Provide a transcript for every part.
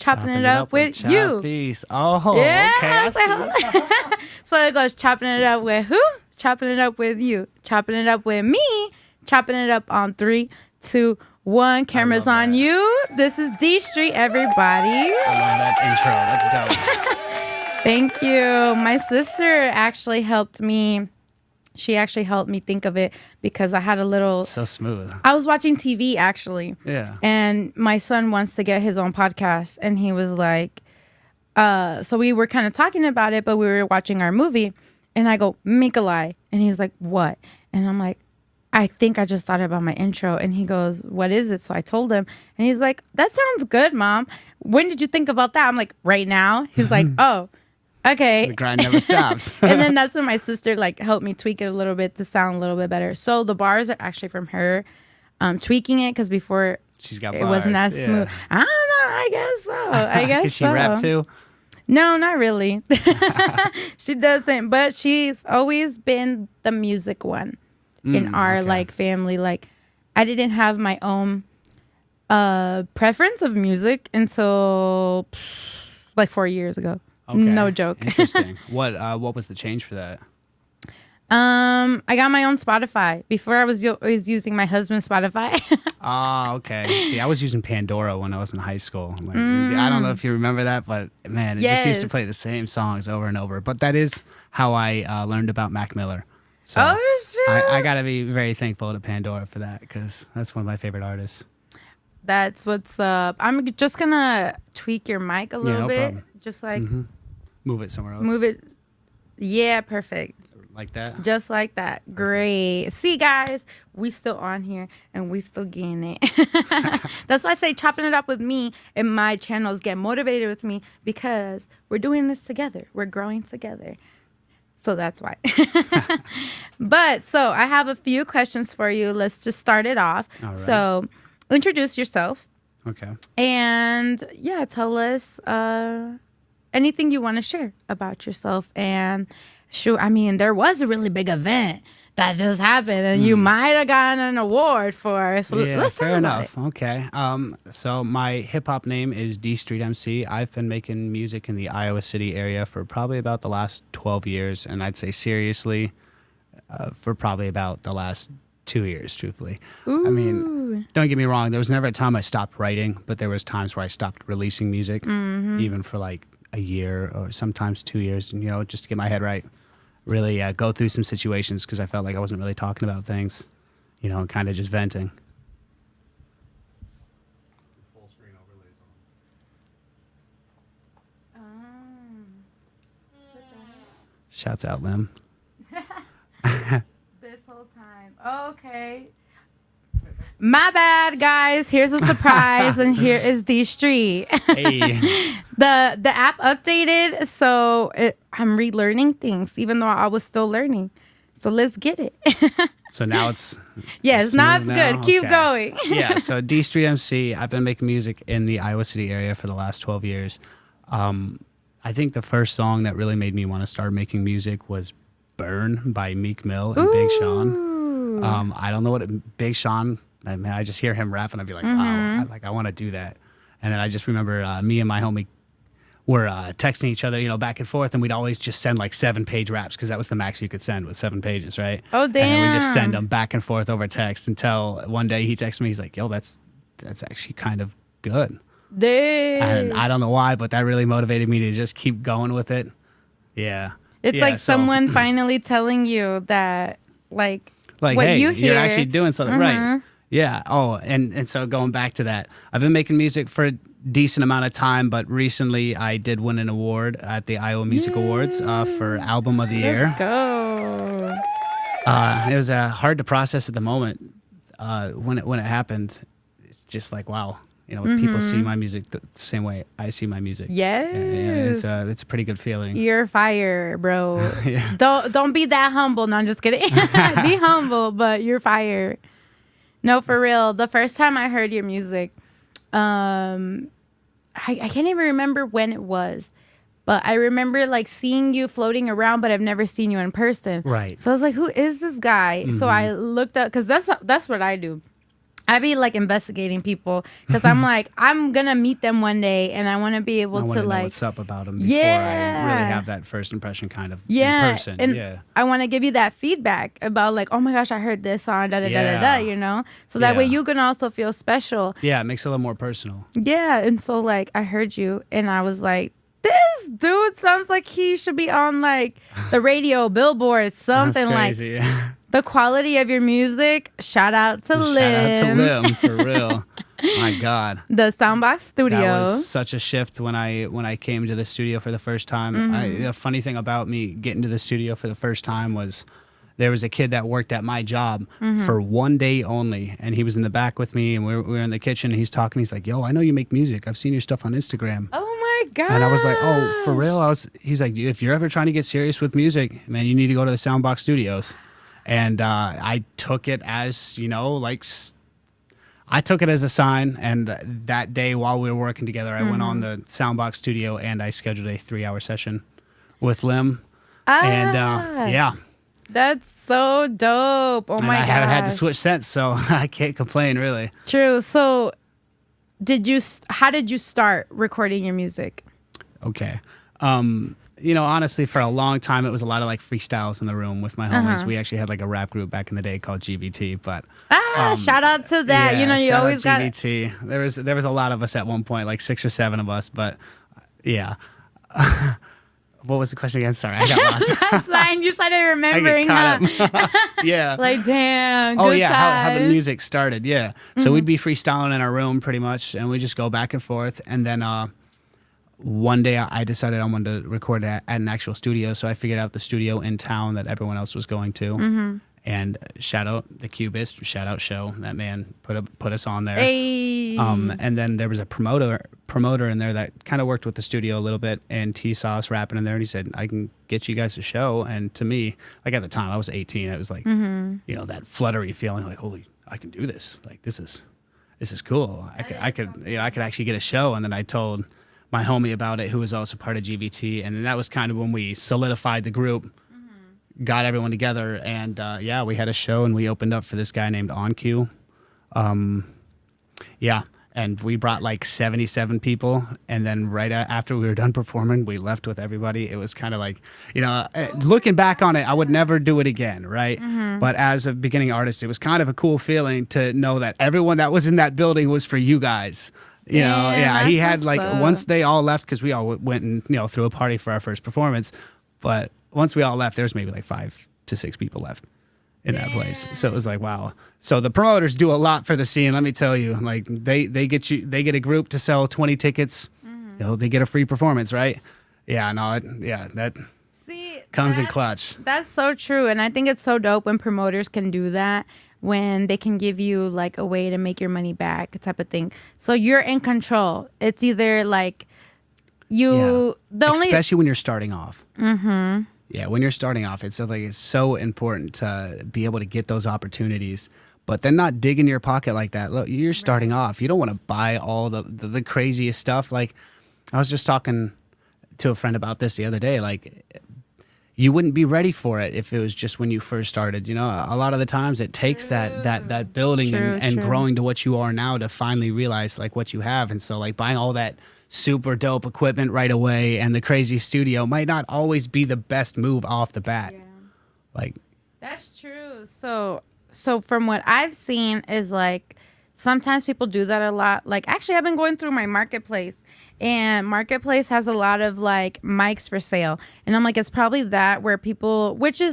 chopping it up with you. Chapis. Oh, Yeah, okay. so it goes chopping it up with who? Chopping it up with you. Chopping it up with me. Chopping it up on 3, 2, 1. Cameras on you. This is DStreet, everybody. I love that intro. That's dope. Thank you. My sister actually helped me. She actually helped me think of it because I had a little... So smooth. I was watching TV, actually. Yeah. And my son wants to get his own podcast. And he was like... so we were kind of talking about it, but we were watching our movie. And I go, Mikolai. And he's like, what? And I'm like, I think I just thought about my intro. And he goes, what is it? So I told him. And he's like, that sounds good, Mom. When did you think about that? I'm like, right now? He's like, oh, okay. The grind never stops. And then that's when my sister like helped me tweak it a little bit to sound a little bit better. So the bars are actually from her tweaking it because before She's got it bars. wasn't as Yeah. smooth. I don't know. I guess so. I guess Can she so. rap too? No, not really. She doesn't, but she's always been the music one in our like family. Like I didn't have my own preference of music until like 4 years ago. Okay. No joke. Interesting. What was the change for that? I got my own Spotify. Before I was always using my husband's Spotify. Oh, okay. See, I was using Pandora when I was in high school. Like, I don't know if you remember that, but man, it just used to play the same songs over and over. But that is how I learned about Mac Miller. So Oh, sure. I got to be very thankful to Pandora for that because that's one of my favorite artists. That's what's up. I'm just gonna tweak your mic a little no bit. problem. Just like Move it somewhere else. move it. Yeah, perfect. Like that. Just like that. Great. See, guys, we still on here and we still getting it. That's why I say chopping it up with me and my channels get motivated with me because we're doing this together. We're growing together. So that's why. But so I have a few questions for you. Let's just start it off. All right. So introduce yourself Okay. and yeah, tell us anything you want to share about yourself. And sure, I mean, there was a really big event that just happened and you might have gotten an award for. So Yeah, let's talk fair about enough. Okay. So my hip hop name is DStreet MC. I've been making music in the Iowa City area for probably about the last 12 years, and I'd say seriously for probably about the last 2 years, truthfully. Ooh. I mean, don't get me wrong. There was never a time I stopped writing, but there was times where I stopped releasing music, even for like a year or sometimes 2 years, and, just to get my head right. Really go through some situations because I felt like I wasn't really talking about things, and kind of just venting. Full screen overlays on. Shouts out, Lim. This whole time. Okay. My bad, guys. Here's a surprise, and here is DStreet. Hey. The app updated, so I'm relearning things, even though I was still learning. So let's get it. So now it's Yes, now it's good. Keep Okay. going. Yeah, so DStreet MC, I've been making music in the Iowa City area for the last 12 years. I think the first song that really made me want to start making music was Burn by Meek Mill and Big Sean. I don't know what Big Sean, I just hear him rap and I'd be like, wow, I want to do that. And then I just remember me and my homie were texting each other, back and forth, and we'd always just send like 7-page raps because that was the max you could send with 7 pages, right? Oh, And then we just damn. send them back and forth over text until one day he texted me. He's like, "Yo, that's actually kind of good." Dang. And I don't know why, but that really motivated me to just keep going with it. Yeah, It's Yeah, like so- someone finally telling you that, like like, what hey, you hear. you're actually doing something right. Yeah. Oh, and so going back to that, I've been making music for a decent amount of time, but recently I did win an award at the Iowa Music Awards for Album of the Year. Let's go. It was hard to process at the moment when it happened. It's just like, wow, people see my music the same way I see my music. Yes. Yeah, it's a pretty good feeling. You're fire, bro. Yeah. Don't be that humble. No, I'm just kidding. Be humble, but you're fire. No, for real. The first time I heard your music, I can't even remember when it was, but I remember like seeing you floating around, but I've never seen you in person. Right. So I was like, who is this guy? So I looked up, because that's what I do. I be like investigating people because I'm like, I'm gonna meet them one day, and I want to be able to know like what's up about them before I really have that first impression kind of in person. And I want to give you that feedback about like, oh my gosh, I heard this on da da da da da, you know, so that way you can also feel special. Yeah, it makes it a little more personal. Yeah, and so like I heard you, and I was like, this dude sounds like he should be on like the radio, billboard, something like. Yeah. The quality of your music, shout out to Lim. Shout out to Lim, for real. My God. The Soundbox Studio. That was such a shift when I came to the studio for the first time. The funny thing about me getting to the studio for the first time was there was a kid that worked at my job for one day only, and he was in the back with me, and we were in the kitchen, and he's talking. He's like, yo, I know you make music. I've seen your stuff on Instagram. Oh, my God. And I was like, oh, for real? He's like, if you're ever trying to get serious with music, man, you need to go to the Soundbox Studios. And I took it as, you know, like, I took it as a sign. And that day while we were working together, I went on the Soundbox Studio and I scheduled a 3-hour session with Lim. And yeah. That's so dope. Oh, my God. I haven't had to switch since, so I can't complain, really. True. So how did you start recording your music? Okay. You know, honestly, for a long time, it was a lot of like freestyles in the room with my homies. We actually had like a rap group back in the day called GBT, but shout out to that. Yeah, you know, you always got GBT. There was a lot of us at one point, like 6 or 7 of us, but yeah. What was the question again? Sorry, I got lost. That's fine. You started remembering. I get caught up. Yeah. Like, damn. Oh good yeah, how the times. music started. Yeah. So we'd be freestyling in our room pretty much, and we just go back and forth, and then. One day I decided I wanted to record at an actual studio, so I figured out the studio in town that everyone else was going to. And shout out the Cubist, shout out Show. That man put us on there. Hey. And then there was a promoter in there that kind of worked with the studio a little bit, and T saw us rapping in there, and he said, I can get you guys a show. And to me, like at the time, I was 18, it was like, you know, that fluttery feeling, like, holy, I can do this. Like, this is cool. I could actually get a show. And then I told my homie about it, who was also part of GVT, and then that was kind of when we solidified the group, got everyone together, and we had a show, and we opened up for this guy named On Cue. And we brought like 77 people, and then right after we were done performing, we left with everybody. It was kind of like, you know, looking back on it, I would never do it again, right? But as a beginning artist, it was kind of a cool feeling to know that everyone that was in that building was for you guys. You know, he had like, once they all left, because we all went and, you know, threw a party for our first performance, but once we all left, there was maybe like 5 to 6 people left in that place. So it was like, wow. So the promoters do a lot for the scene, let me tell you. Like, they get a group to sell 20 tickets, you know, they get a free performance, right? Yeah, no, that comes in clutch. That's so true, and I think it's so dope when promoters can do that, when they can give you like a way to make your money back type of thing. So you're in control. It's either like especially when you're starting off. Yeah, when you're starting off, it's like it's so important to be able to get those opportunities, but then not dig in your pocket like that. Look, you're starting off. You don't want to buy all the craziest stuff. Like, I was just talking to a friend about this the other day. Like, you wouldn't be ready for it if it was just when you first started. You know, a lot of the times it takes that building and growing to what you are now to finally realize like what you have. And so like buying all that super dope equipment right away and the crazy studio might not always be the best move off the bat. Yeah. Like, that's true. So from what I've seen is like sometimes people do that a lot. Like, actually, I've been going through my Marketplace, and Marketplace has a lot of like mics for sale, and I'm like, it's probably that where people, which is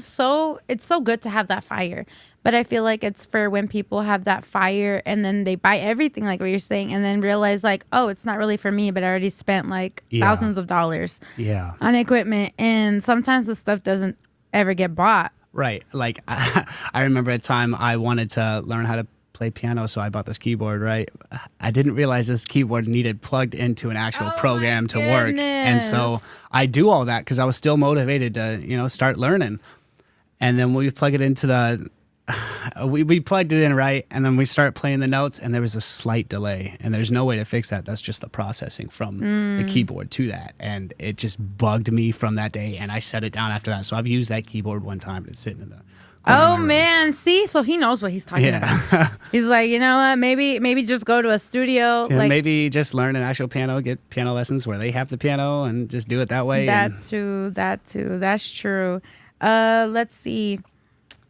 it's so good to have that fire, but I feel like it's for when people have that fire and then they buy everything like what you're saying, and then realize like, oh, it's not really for me, but I already spent like thousands of dollars on equipment, and sometimes the stuff doesn't ever get bought. Right. Like, I remember a time I wanted to learn how to play piano, so I bought this keyboard, right? I didn't realize this keyboard needed plugged into an actual program to work. And so I do all that because I was still motivated to, you know, start learning. And then we plug it into we plugged it in, right? And then we start playing the notes, and there was a slight delay, and there's no way to fix that. That's just the processing from the keyboard to that. And it just bugged me from that day, and I set it down after that. So I've used that keyboard one time, but it's sitting in the corner of Oh my room. man, see, so he knows what he's talking about. He's like, you know what? Maybe just go to a studio. Yeah, like maybe just learn an actual piano, get piano lessons where they have the piano, and just do it that way. that too. That's true. Let's see.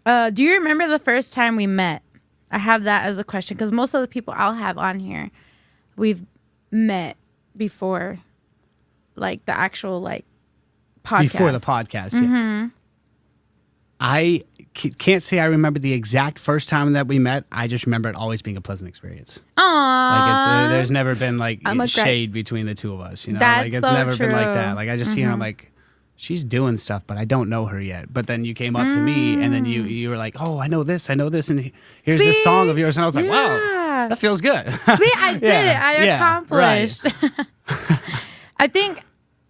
Do you remember the first time we met? I have that as a question because most of the people I'll have on here, we've met before, like the actual like podcast. Before the podcast. Yeah. I can't say I remember the exact first time that we met. I just remember it always being a pleasant experience. Aww. Like there's never been like I'm a shade between the two of us. You know, That's like it's so never been like true. that. Like I just see her, I'm like, she's doing stuff, but I don't know her yet. But then you came up to me, and then you were like, oh, I know this, and here's this See? song of yours, and I was like, Yeah. wow, that feels good. See, I did it. I accomplished. Right.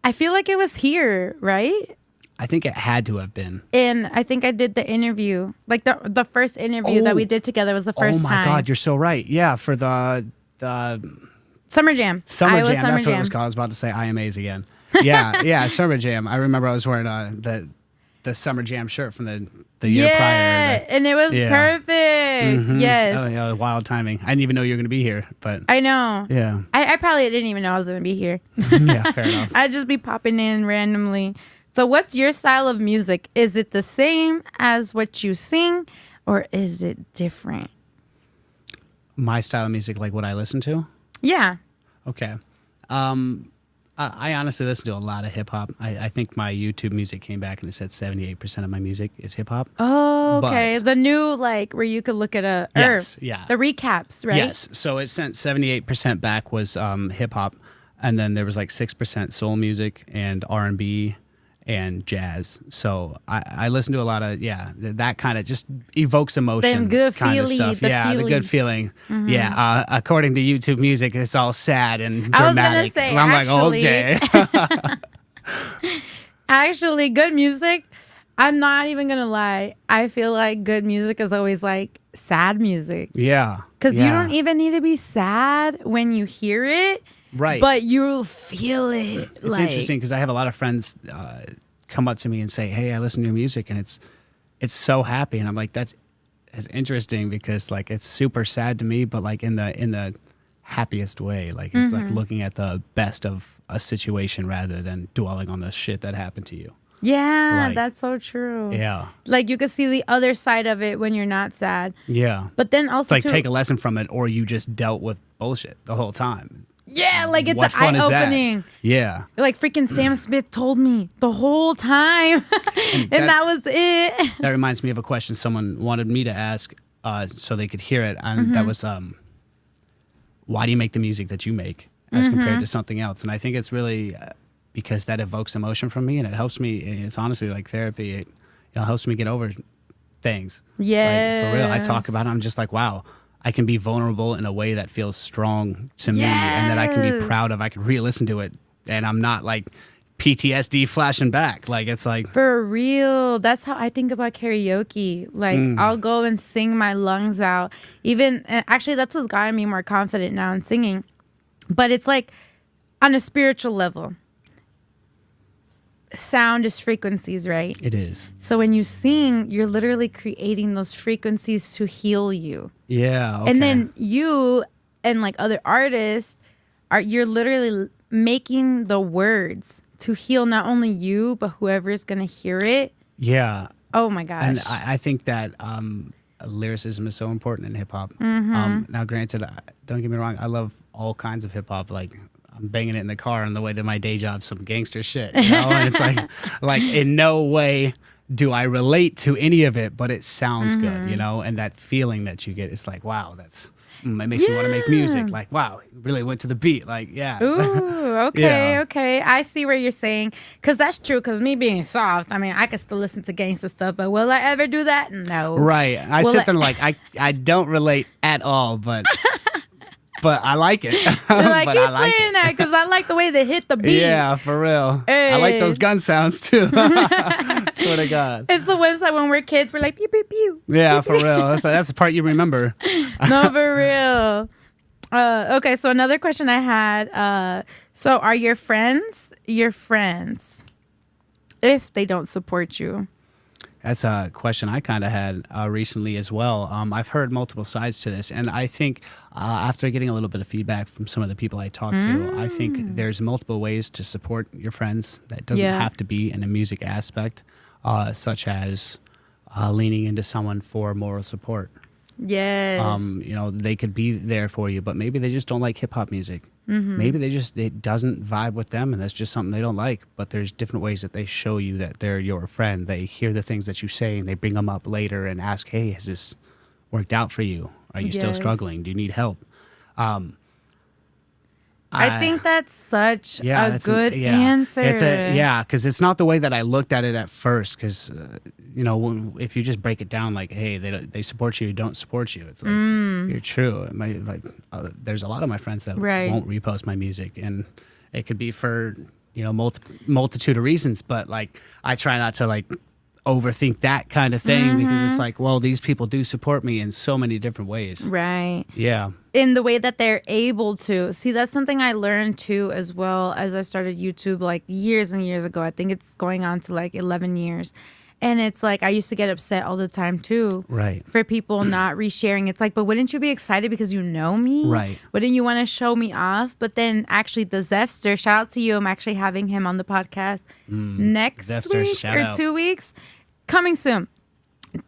I feel like it was here, right? I think it had to have been. And I think I did the interview, like the first interview that we did together was the first time. Oh my God, you're so right. Yeah, for the Summer Jam. Summer Iowa Jam. Summer That's what it Jam. was called. I was about to say IMAs again. Yeah, Summer Jam. I remember I was wearing the Summer Jam shirt from the year prior. Yeah, and it was Yeah. perfect. Yes. Oh yeah, wild timing. I didn't even know you were going to be here, but I know. yeah. I probably didn't even know I was going to be here. Yeah, fair enough. I'd just be popping in randomly. So what's your style of music? Is it the same as what you sing or is it different? My style of music, like what I listen to? Yeah. Okay. I honestly listen to a lot of hip hop. I think my YouTube music came back and it said 78% of my music is hip hop. Oh, okay. But- The new, like, where you could look at Yes, yeah. the recaps, right? Yes. So it sent 78% back was hip hop, and then there was like 6% soul music and R&B and jazz. So I listen to a lot of that kind of just evokes emotion. Them good kind of feely, stuff. the Yeah, the feely. good feeling. Yeah. According to YouTube music, it's all sad and I was gonna dramatic. say, And I'm actually- like, okay. Actually, good music, I'm not even going to lie. I feel like good music is always like sad music. Yeah. Because you yeah. don't even need to be sad when you hear it. Right. But you'll feel it. It's interesting because I have a lot of friends come up to me and say, "Hey, I listen to your music and it's so happy," and I'm like, "That's interesting because like it's super sad to me, but like in the happiest way. Like it's like looking at the best of a situation rather than dwelling on the shit that happened to you." Yeah, Like- that's so true. Yeah, Like you could see the other side of it when you're not sad. yeah. But then It's also like too, take a lesson from it, or you just dealt with bullshit the whole time. yeah, like it's What an fun is that? eye-opening. Yeah. Like freaking Sam Smith told me the whole time, and that was it. That reminds me of a question someone wanted me to ask so they could hear it. And that was, why do you make the music that you make as compared to something else? And I think it's really because that evokes emotion from me and it helps me. It's honestly like therapy. It helps me get over things. Yeah, Like, for real. I talk about it. I'm just like, wow, I can be vulnerable in a way that feels strong to me and that I can be Yes. proud of. I can re-listen to it and I'm not like PTSD flashing back. Like it's like, For real. That's how I think about karaoke. Like, I'll go and sing my lungs out. Even, actually, that's what's gotten me more confident now in singing. But it's like on a spiritual level. Sound is frequencies, right? it is. So when you sing, you're literally creating those frequencies to heal you. Yeah. Okay. And then you and like other artists you're literally making the words to heal not only you, but whoever's going to hear it. yeah. Oh my gosh. And I think that lyricism is so important in hip hop. Now, granted, don't get me wrong, I love all kinds of hip hop. Like I'm banging it in the car on the way to my day job, some gangster shit. You know? And it's like in no way do I relate to any of it, but it sounds good, you know. And that feeling that you get, it's like, wow, that makes me want to make music. Like, wow, it really went to the beat. Like, yeah. Ooh, okay, Yeah. okay. I see where you're saying. Because that's true. Because me being soft, I mean, I can still listen to gangster stuff, but will I ever do that? No. Right. I Well, sit there like I don't relate at all, but I like it. They're like, But keep I like playing it. that because I like the way they hit the beat. Yeah, for real. I like Hey. those gun sounds too. Swear to God. It's the ones that when we're kids, we're like, pew, pew, pew. Yeah, for real. That's the part you remember. No, for real. Okay, so another question I had. So are your friends your friends if they don't support you? That's a question I kind of had recently as well. I've heard multiple sides to this, and I think after getting a little bit of feedback from some of the people I talked to, I think there's multiple ways to support your friends. That doesn't have to be in a music aspect, such as leaning into someone for moral support. Yes. They could be there for you, but maybe they just don't like hip hop music. Maybe it doesn't vibe with them, and that's just something they don't like. But there's different ways that they show you that they're your friend. They hear the things that you say, and they bring them up later and ask, "Hey, has this worked out for you? Are you still struggling? Do you need help?" I think that's such a good answer. Because it's not the way that I looked at it at first. Because if you just break it down like, hey, they support you, don't support you. It's like you're true. There's a lot of my friends that won't repost my music, and it could be for multitude of reasons. But like, I try not to like overthink that kind of thing because it's like, well, these people do support me in so many different ways. Right. Yeah. In the way that they're able to. See, that's something I learned too, as well as I started YouTube like years and years ago. I think it's going on to like 11 years. And it's like, I used to get upset all the time too. Right. For people not resharing. It's like, but wouldn't you be excited because you know me? Right. Wouldn't you want to show me off? But then actually the Zefster, shout out to you. I'm actually having him on the podcast next Zefster, week shout or out. 2 weeks. Coming soon.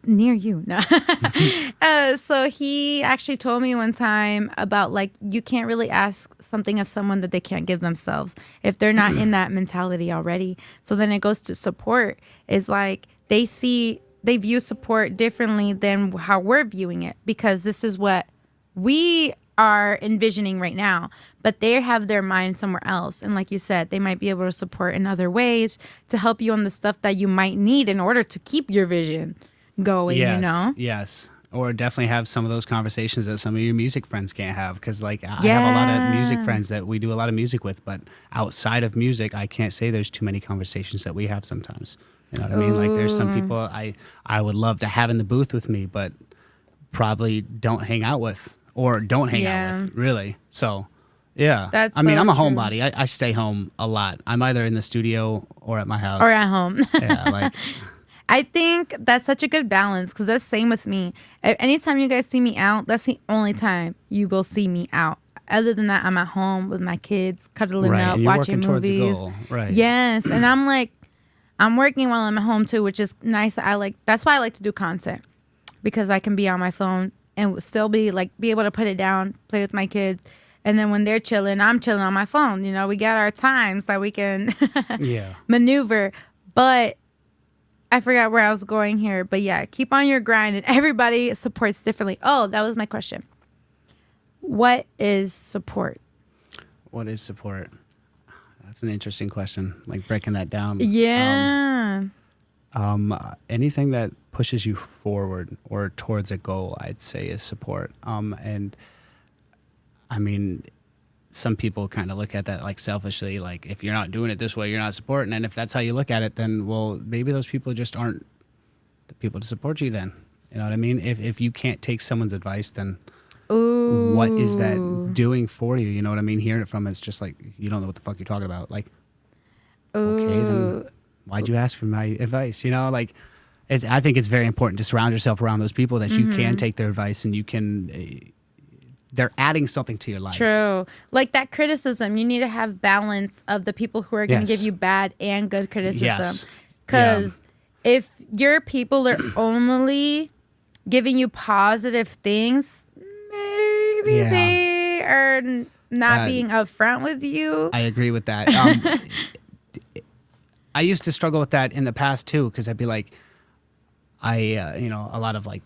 Near you. No. So he actually told me one time about like, you can't really ask something of someone that they can't give themselves if they're not in that mentality already. So then it goes to support. Is like they view support differently than how we're viewing it, because this is what we are envisioning right now, but they have their mind somewhere else. And like you said, they might be able to support in other ways to help you on the stuff that you might need in order to keep your vision going, Yes. Or definitely have some of those conversations that some of your music friends can't have. Because, like, I have a lot of music friends that we do a lot of music with, but outside of music, I can't say there's too many conversations that we have sometimes. You know what I mean? Like, there's some people I would love to have in the booth with me, but probably don't hang out with or don't hang out with, really. So, yeah. I'm a homebody. I stay home a lot. I'm either in the studio or at my house. Or at home. Yeah, like... I think that's such a good balance, because that's same with me. Anytime you guys see me out, that's the only time you will see me out. Other than that, I'm at home with my kids, cuddling up, watching movies. Right. Yes, and I'm like, I'm working while I'm at home too, which is nice. That's why I like to do content, because I can be on my phone and still be able to put it down, play with my kids. And then when they're chilling, I'm chilling on my phone. We got our times that we can maneuver. But I forgot where I was going here, but yeah, keep on your grind, and everybody supports differently. Oh, that was my question. What is support? What is support? That's an interesting question. Like breaking that down. Yeah. Anything that pushes you forward or towards a goal, I'd say is support. And I mean, some people kind of look at that like selfishly, like if you're not doing it this way, you're not supporting. And if that's how you look at it, then, well, maybe those people just aren't the people to support you then. You know what I mean? If you can't take someone's advice, then what is that doing for you? You know what I mean? Hearing it from it's just like, you don't know what the fuck you're talking about. Like, okay, then why'd you ask for my advice? Like, I think it's very important to surround yourself around those people that you can take their advice and you can... they're adding something to your life. True. Like that criticism, you need to have balance of the people who are going to give you bad and good criticism. Because if your people are only giving you positive things, maybe they are not being upfront with you. I agree with that. I used to struggle with that in the past too, because I'd be like, a lot of like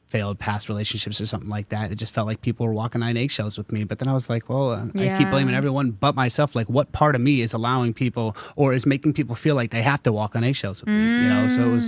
failed past relationships or something like that. It just felt like people were walking on eggshells with me. But then I was like, well, I keep blaming everyone but myself. Like, what part of me is allowing people or is making people feel like they have to walk on eggshells with me? So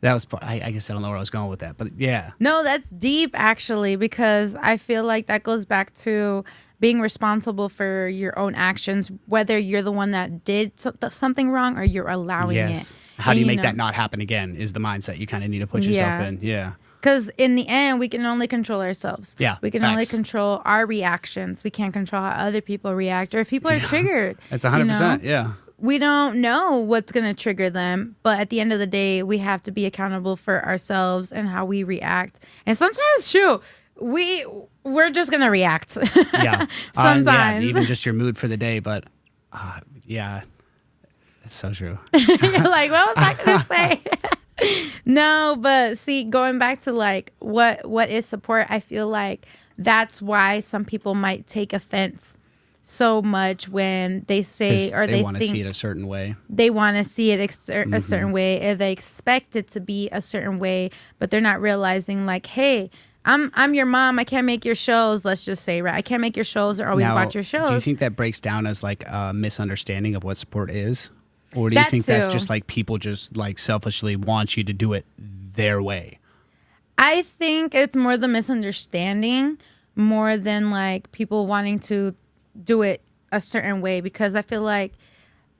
that was part. I guess I don't know where I was going with that, but yeah. No, that's deep actually, because I feel like that goes back to being responsible for your own actions, whether you're the one that did something wrong or you're allowing it. How do you make that not happen again is the mindset you kind of need to put yourself in. Yeah. Because in the end, we can only control ourselves. Yeah, we can only control our reactions. We can't control how other people react or if people are triggered. That's 100%. Yeah. we don't know what's going to trigger them. But at the end of the day, we have to be accountable for ourselves and how we react. And sometimes, shoot, we're just going to react. Yeah. Sometimes. Yeah, even just your mood for the day. But yeah, it's so true. You're like, what was I going to say? No, but see, going back to like what is support, I feel like that's why some people might take offense so much when they say or they want to see it a certain way. They want to see it a certain way, or they expect it to be a certain way, but they're not realizing like, hey, I'm your mom. I can't make your shows. Let's just say, right? I can't make your shows or always watch your shows. Do you think that breaks down as like a misunderstanding of what support is? Or do you think that's just like people just like selfishly want you to do it their way? I think it's more the misunderstanding more than like people wanting to do it a certain way, because I feel like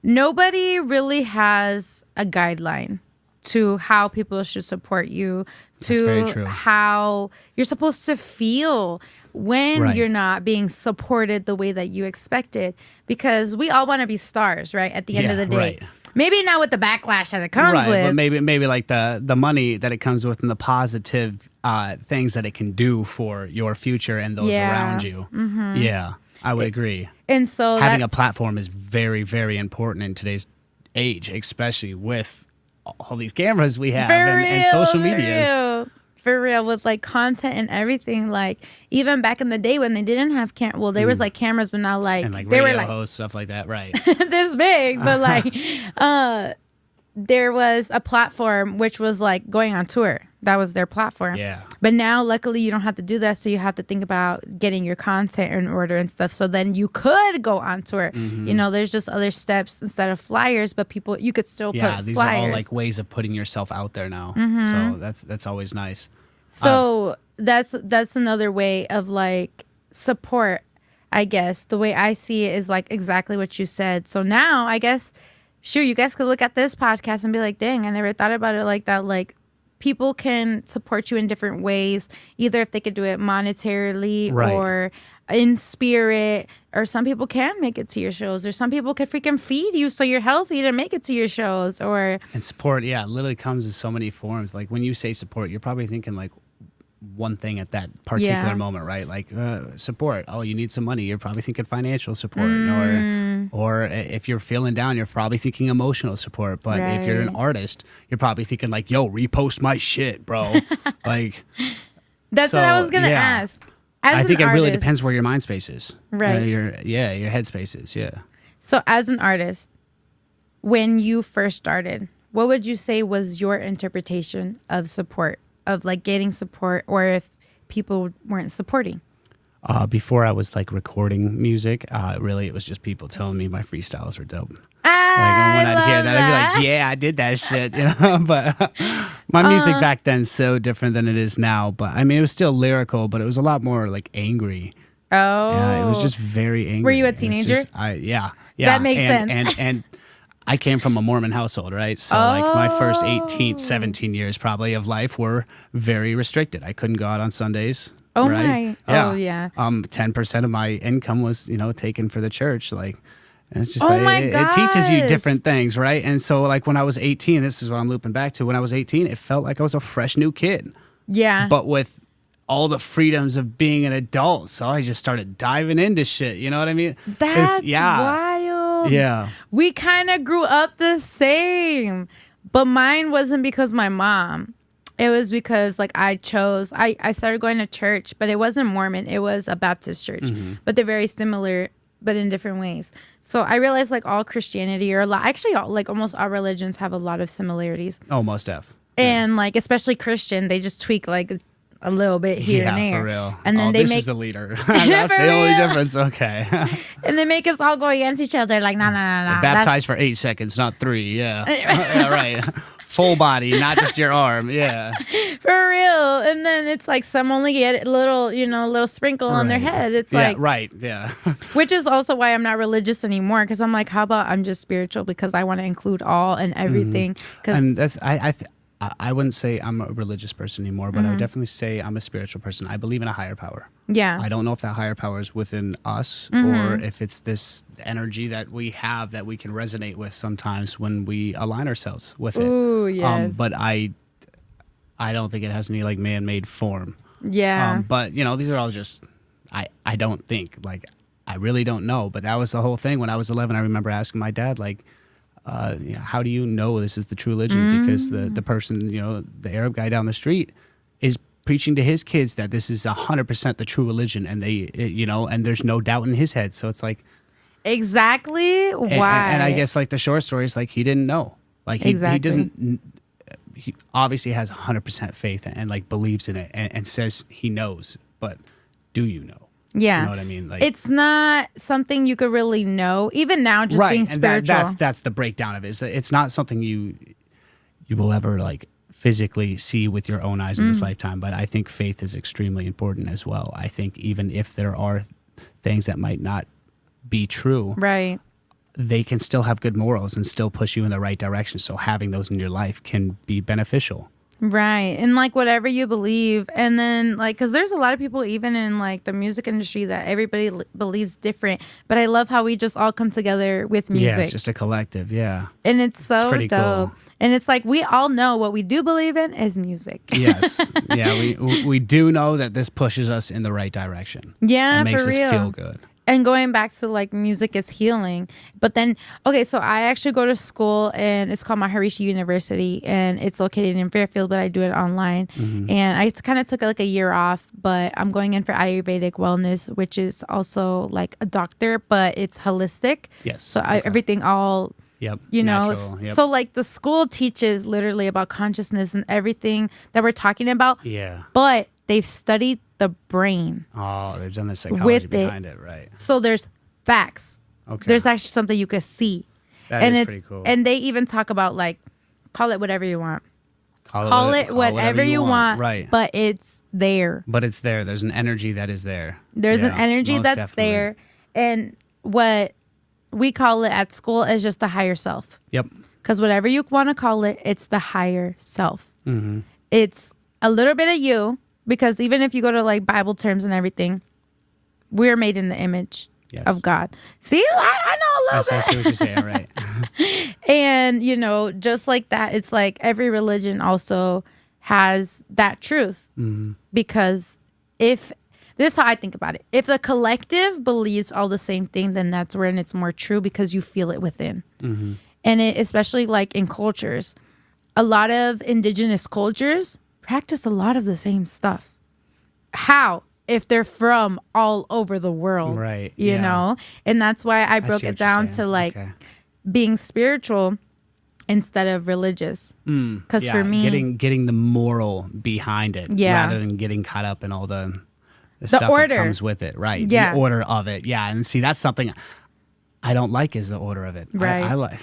nobody really has a guideline to how people should support you, to how you're supposed to feel when you're not being supported the way that you expected, because we all want to be stars, right? At the end of the day. Right. Maybe not with the backlash that it comes with. But maybe like the money that it comes with and the positive things that it can do for your future and those around you. Mm-hmm. Yeah, I would agree. And so having a platform is very, very important in today's age, especially with all these cameras we have and social media. For real, with like content and everything. Like even back in the day when they didn't have there was like cameras, but not like, and like they radio were like hosts, stuff like that, right? This big, but like there was a platform which was like going on tour. That was their platform. Yeah. But now, luckily, you don't have to do that. So you have to think about getting your content in order and stuff. So then you could go on tour. Mm-hmm. You know, there's just other steps instead of flyers, but you could still put flyers. Yeah, these are all like ways of putting yourself out there now. Mm-hmm. So that's always nice. So that's another way of like support, I guess. The way I see it is like exactly what you said. So now I guess, sure, you guys could look at this podcast and be like, dang, I never thought about it like that. Like people can support you in different ways, either if they could do it monetarily or in spirit, or some people can make it to your shows, or some people could freaking feed you so you're healthy to make it to your shows. And support, literally comes in so many forms. Like when you say support, you're probably thinking like one thing at that particular moment, right? Like support. Oh, you need some money. You're probably thinking financial support, or if you're feeling down, you're probably thinking emotional support. But if you're an artist, you're probably thinking like, "Yo, repost my shit, bro." Like that's what I was gonna ask. I think it really depends where your mind space is, right? Your head space is, yeah. So as an artist, when you first started, what would you say was your interpretation of support? Of like getting support, or if people weren't supporting? Before I was like recording music, really it was just people telling me my freestyles were dope. When I'd hear that, I'd be like, yeah, I did that shit, you know. But my music back then so different than it is now. But I mean, it was still lyrical, but it was a lot more like angry. Oh, yeah, it was just very angry. Were you a teenager? Yeah. That makes sense. And I came from a Mormon household, right? So like my first 18, 17 years probably of life were very restricted. I couldn't go out on Sundays. Oh right? my! Yeah. Oh yeah. 10% of my income was, taken for the church. Like, it's just it teaches you different things, right? And so like when I was 18, this is what I'm looping back to. When I was 18, it felt like I was a fresh new kid. Yeah. But with all the freedoms of being an adult, so I just started diving into shit. You know what I mean? That's wild. Yeah. We kind of grew up the same, but mine wasn't because my mom. It was because like I started going to church, but it wasn't Mormon. It was a Baptist church, but they're very similar, but in different ways. So I realized like all Christianity like almost all religions have a lot of similarities. Oh, most def. And like, especially Christian, they just tweak like a little bit here and there. Yeah, for real. And then this is the leader. That's the only difference. Okay. And they make us all go against each other. Like, no. Baptized for 8 seconds, not 3. Yeah. Yeah, right. Full body, not just your arm. Yeah. For real. And then it's like some only get a little sprinkle on their head. It's like. Right. Yeah. Which is also why I'm not religious anymore. Because I'm like, how about I'm just spiritual? Because I want to include all and everything. And I wouldn't say I'm a religious person anymore, but I would definitely say I'm a spiritual person. I believe in a higher power. Yeah. I don't know if that higher power is within us or if it's this energy that we have that we can resonate with sometimes when we align ourselves with it. Ooh, yes. But I don't think it has any like man-made form. Yeah. But you know, these are all just I don't think, like, I really don't know. But that was the whole thing when I was 11. I remember asking my dad, like, how do you know this is the true religion? Because the person, you know, the Arab guy down the street is preaching to his kids that this is 100% the true religion, and you know, and there's no doubt in his head. So it's like, exactly why. And I guess like the short story is like he didn't know, like he doesn't. He obviously has 100% faith and like believes in it and says he knows, but do you know? Yeah. You know what I mean? Like, it's not something you could really know, even now, just being spiritual. And that's the breakdown of it. It's not something you will ever like physically see with your own eyes in this lifetime, but I think faith is extremely important as well. I think even if there are things that might not be true, right, they can still have good morals and still push you in the right direction. So having those in your life can be beneficial. Right. And like whatever you believe. And then like, because there's a lot of people even in like the music industry that everybody believes different. But I love how we just all come together with music. Yeah, it's just a collective. Yeah. And it's so pretty dope. cool. And it's like we all know what we do believe in is music. Yes. Yeah, we do know that this pushes us in the right direction. Yeah, it makes for real. us feel good. And going back to like music is healing. But then, okay, so I actually go to school and it's called Maharishi University and it's located in Fairfield, but I do it online. And I kind of took like a year off, but I'm going in for Ayurvedic wellness, which is also like a doctor, but it's holistic. Yes. So Okay. everything all, Yep. you know, Natural. Yep. so like the school teaches literally about consciousness and everything that we're talking about. Yeah. But they've studied the brain. Oh, they've done the psychology With behind it, right? So there's facts. Okay. There's actually something you could see. That and is it's pretty cool. And they even talk about like, call it whatever you want. Call it whatever you want. Right. But it's there. But it's there. There's an energy that is there. There's an Yeah, energy most that's definitely. there. And what we call it at school is just the higher self. Yep. Because whatever you want to call it, it's the higher self. Mm-hmm. It's a little bit of you. Because even if you go to like Bible terms and everything, we're made in the image of God. See, I know a little I bit. see what you're saying, right? And, you know, just like that, it's like every religion also has that truth. Because if, this is how I think about it. If the collective believes all the same thing, then that's when it's more true because you feel it within. And it, especially like in cultures, a lot of indigenous cultures practice a lot of the same stuff. How? If they're from all over the world. Right. You know? And that's why I broke see it what you're down saying. to like Okay. being spiritual instead of religious. Because for me, getting the moral behind it, Yeah. rather than getting caught up in all the stuff order that comes with it, right? Yeah. The order of it, yeah. And see, that's something I don't like is the order of it. Right. I like.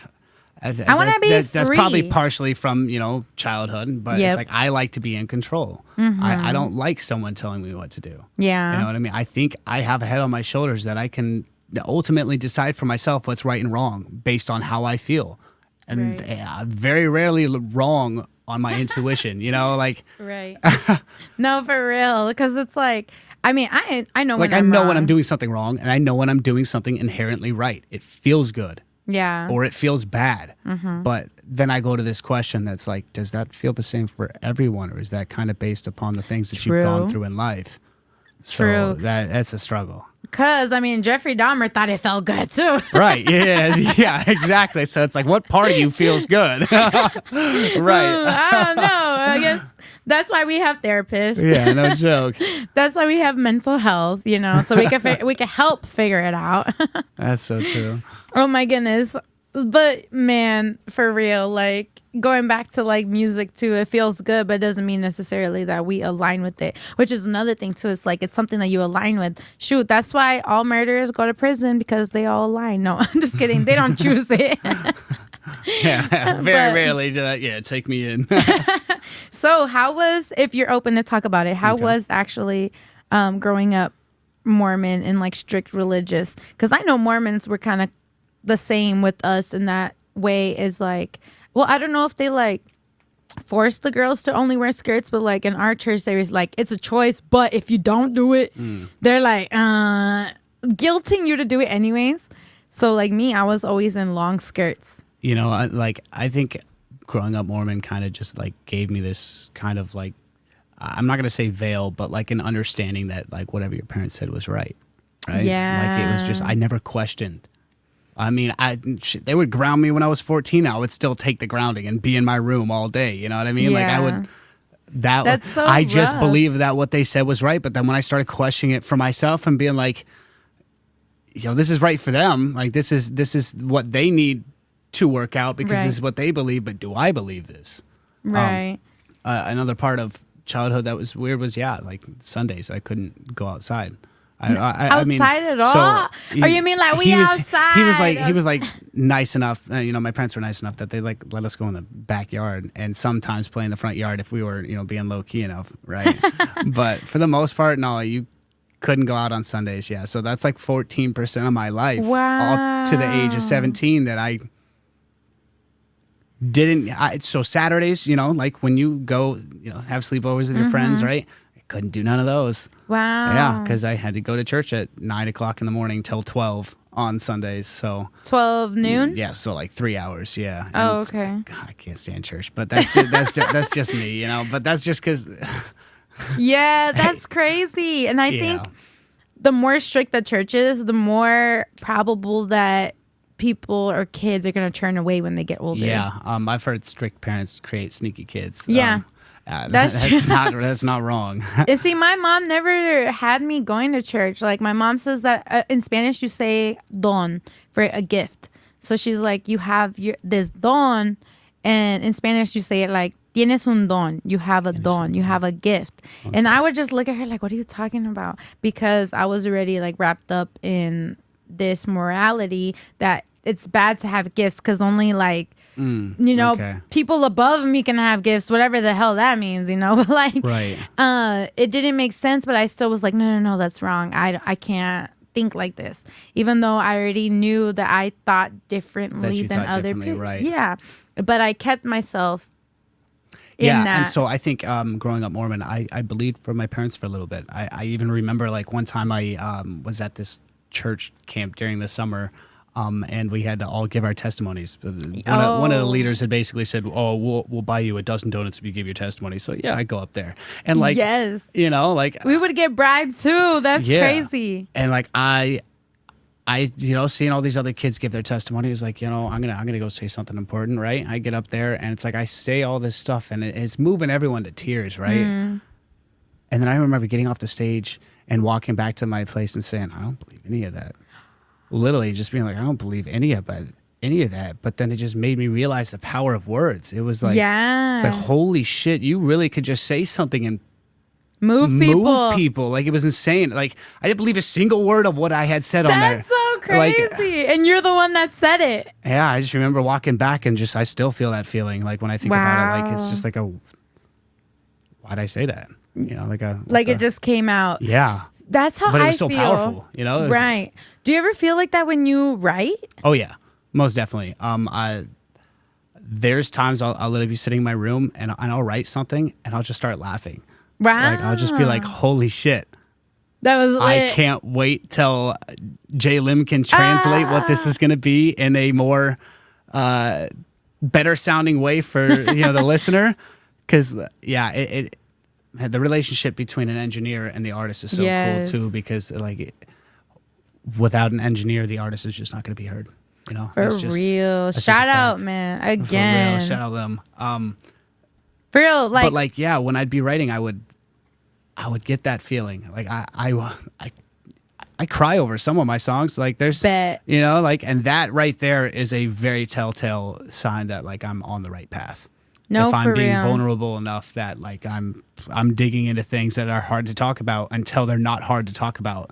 I wanna be That's probably free. partially from childhood, but Yep. it's like I like to be in control. I don't like someone telling me what to do. yeah. You know what I mean? I think I have a head on my shoulders that I can ultimately decide for myself what's right and wrong based on how I feel. And Right. very rarely wrong on my intuition, like Right. No, for real. Because it's like, I mean, I know when I I'm know wrong. when I'm doing something wrong and I know when I'm doing something inherently right. It feels good Yeah. or it feels bad. But then I go to this question that's like, does that feel the same for everyone or is that kind of based upon the things that True. you've gone through in life? True. So that's a struggle. Because, I mean, Jeffrey Dahmer thought it felt good, too. Right. Yeah, exactly. So it's like, what part of you feels good? Right. I don't know. I guess that's why we have therapists. Yeah, no joke. That's why we have mental health, so we can help figure it out. That's so true. Oh, my goodness. But, man, for real, like, going back to, like, music, too, it feels good, but it doesn't mean necessarily that we align with it, which is another thing, too. It's like, it's something that you align with. Shoot, that's why all murderers go to prison, because they all align. No, I'm just kidding. They don't choose it. Yeah, very rarely do that. Yeah, take me in. So how was, if you're open to talk about it, how Okay. was actually growing up Mormon and, like, strict religious? Because I know Mormons were kind of the same with us in that way is like, well, I don't know if they like force the girls to only wear skirts, but like in our church there is like it's a choice, but if you don't do it, they're like guilting you to do it anyways. So like me, I was always in long skirts. You know, I think growing up Mormon kind of just like gave me this kind of like, I'm not going to say veil, but like an understanding that like whatever your parents said was right. Right. Yeah. Like it was just, I never questioned. I mean, they would ground me when I was 14. I would still take the grounding and be in my room all day. You know what I mean? Yeah. Like I would, That's so I just rough. believed that what they said was right. But then when I started questioning it for myself and being like, you know, this is right for them. Like this is what they need to work out because Right. this is what they believe. But do I believe this? Right. Another part of childhood that was weird was like Sundays I couldn't go outside. I mean, outside at all? Or you mean like outside? He was like nice enough. You know, my parents were nice enough that they like let us go in the backyard and sometimes play in the front yard if we were being low key enough, right? But for the most part, no, you couldn't go out on Sundays. Yeah, so that's like 14% of my life, all to the age of 17 that I didn't. So Saturdays, like when you go, have sleepovers with your friends, right? I couldn't do none of those. Wow. Yeah, because I had to go to church at 9 o'clock in the morning till 12 on Sundays. So 12 noon? Yeah, so like 3 hours. Yeah. Oh, okay. God, I can't stand church, but that's just me, But that's just because. Yeah, that's crazy. And I think the more strict the church is, the more probable that people or kids are going to turn away when they get older. Yeah, I've heard strict parents create sneaky kids. Yeah. That's not wrong. You see, my mom never had me going to church. Like my mom says that in Spanish you say don for a gift. So she's like, you have this don, and in Spanish you say it like tienes un don. You have a don. You have a gift. Okay. And I would just look at her like, what are you talking about? Because I was already like wrapped up in this morality that it's bad to have gifts because only like people above me can have gifts, whatever the hell that means, but like right. It didn't make sense, but I still was like, no, that's wrong. I can't think like this, even though I already knew that I thought differently than other people. Right. Yeah, but I kept myself in that. And so I think growing up Mormon, I believed for my parents for a little bit. I even remember like one time I was at this church camp during the summer. And we had to all give our testimonies. One of the leaders had basically said, "Oh, we'll buy you a dozen donuts if you give your testimony." So yeah, I go up there and like, yes, like we would get bribed too. That's crazy. And like I seeing all these other kids give their testimony is like, I'm gonna go say something important, right? I get up there and it's like I say all this stuff and it's moving everyone to tears, right? And then I remember getting off the stage and walking back to my place and saying, "I don't believe any of that." Literally just being like, I don't believe any of that. But then it just made me realize the power of words. It was like, it's like, holy shit, you really could just say something and move people. Like it was insane. Like I didn't believe a single word of what I had said on there. That's so crazy. And you're the one that said it. Yeah, I just remember walking back and I still feel that feeling. Like when I think about it, like it's just like why'd I say that? It just came out. Yeah. That's how I feel. But it was so powerful, Right. Do you ever feel like that when you write? Oh yeah, most definitely. There's times I'll literally be sitting in my room and I'll write something and I'll just start laughing. Wow. Like I'll just be like, holy shit. That was lit. I can't wait till J. Lim can translate what this is going to be in a more better sounding way for the listener. Because the relationship between an engineer and the artist is so cool too. Because without an engineer, the artist is just not going to be heard. For real. Shout out, man. Again. For real. Shout out them. For real. But when I'd be writing, I would get that feeling. Like I cry over some of my songs. Like there's, and that right there is a very telltale sign that like I'm on the right path. No, if I'm being real. vulnerable enough that like I'm digging into things that are hard to talk about until they're not hard to talk about.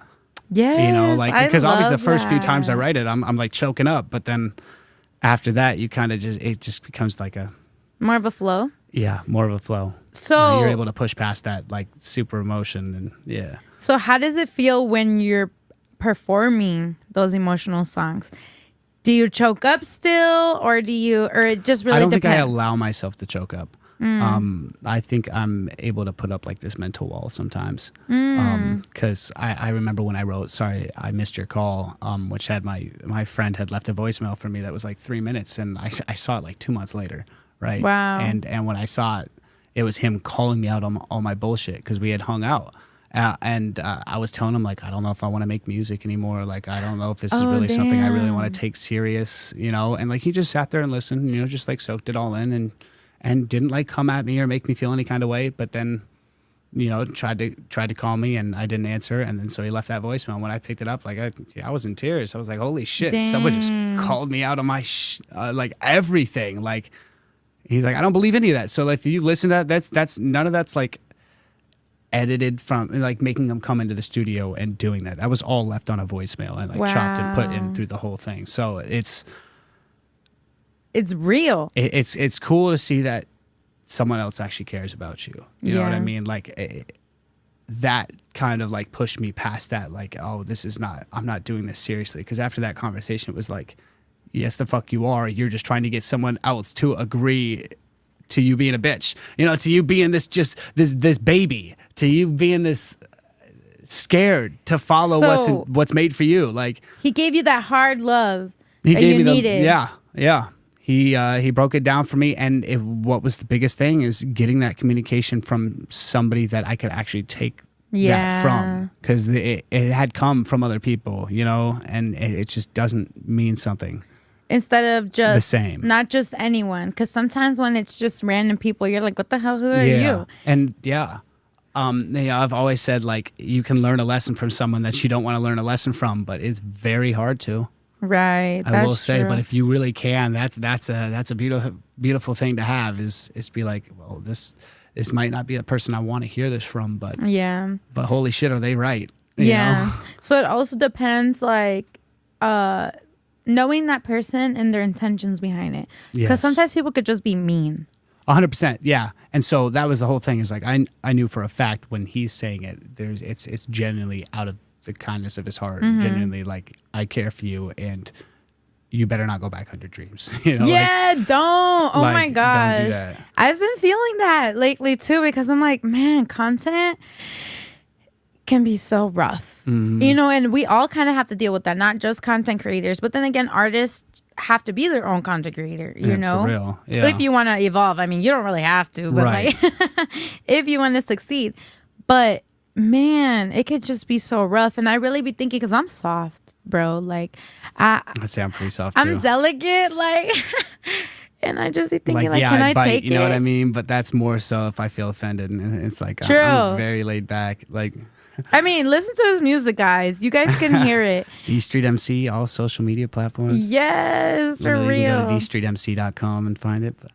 Yeah, because obviously the first few times I write it, I'm like choking up, but then after that, you kind of it just becomes like more of a flow. Yeah, more of a flow. So you're able to push past that like super emotion and yeah. So how does it feel when you're performing those emotional songs? Do you choke up still, or it just really depends? I don't think I allow myself to choke up. I think I'm able to put up like this mental wall sometimes. Because I remember when I wrote "Sorry, I missed your call," which had my friend had left a voicemail for me that was like 3 minutes, and I saw it like 2 months later, right? Wow. And when I saw it, it was him calling me out on all my bullshit because we had hung out. I was telling him, like, I don't know if I want to make music anymore. Like, I don't know if this is really something I really want to take serious, you know? And like, he just sat there and listened, you know, just like soaked it all in and didn't like come at me or make me feel any kind of way. But then, you know, tried to call me and I didn't answer. And then so he left that voicemail. When I picked it up, like I was in tears. I was like, holy shit, someone just called me out on my, like everything. Like, he's like, I don't believe any of that. So like, if you listen to that, that's none of that's like edited from, like making them come into the studio and doing that. That was all left on a voicemail and like chopped and put in through the whole thing. So it's real. It's cool to see that someone else actually cares about you. You know what I mean? Like that kind of like pushed me past that. Like, oh, I'm not doing this seriously. Because after that conversation, it was like, yes, the fuck you are. You're just trying to get someone else to agree to you being a bitch, you know, to you being this baby, to you being this scared to follow what's made for you. Like, he gave you that hard love he that gave you me needed. Yeah. He broke it down for me, and what was the biggest thing is getting that communication from somebody that I could actually take that from, because it had come from other people, you know, and it just doesn't mean something. Instead of just the same, not just anyone, because sometimes when it's just random people, you're like, "What the hell? Who are you?" And I've always said, like, you can learn a lesson from someone that you don't want to learn a lesson from, but it's very hard to. Right. I will say, but if you really can, that's a beautiful thing to have. Is be like, well, this might not be the person I want to hear this from, but but holy shit, are they right? You know? So it also depends, like, knowing that person and their intentions behind it, because sometimes people could just be mean. 100%, yeah. And so that was the whole thing. Is like I knew for a fact when he's saying it, it's genuinely out of the kindness of his heart, genuinely like, I care for you and you better not go back on your dreams. You know, don't. Oh, like, my gosh, don't do that. I've been feeling that lately too, because I'm like, man, content can be so rough, you know, and we all kind of have to deal with that, not just content creators, but then again, artists have to be their own content creator, you know, for real. Yeah. If you want to evolve. I mean, you don't really have to, but like, if you want to succeed. But man, it could just be so rough. And I really be thinking, because I'm soft, bro. Like, I'd say I'm pretty soft too. I'm delicate, like, and I just be thinking, like, can I bite, take it? You know what I mean? But that's more so if I feel offended, and it's like, true. I'm very laid back. Like, I mean, listen to his music, guys. You guys can hear it. DStreet MC, all social media platforms. Yes, for real. You can go to DStreetMC.com and find it. But.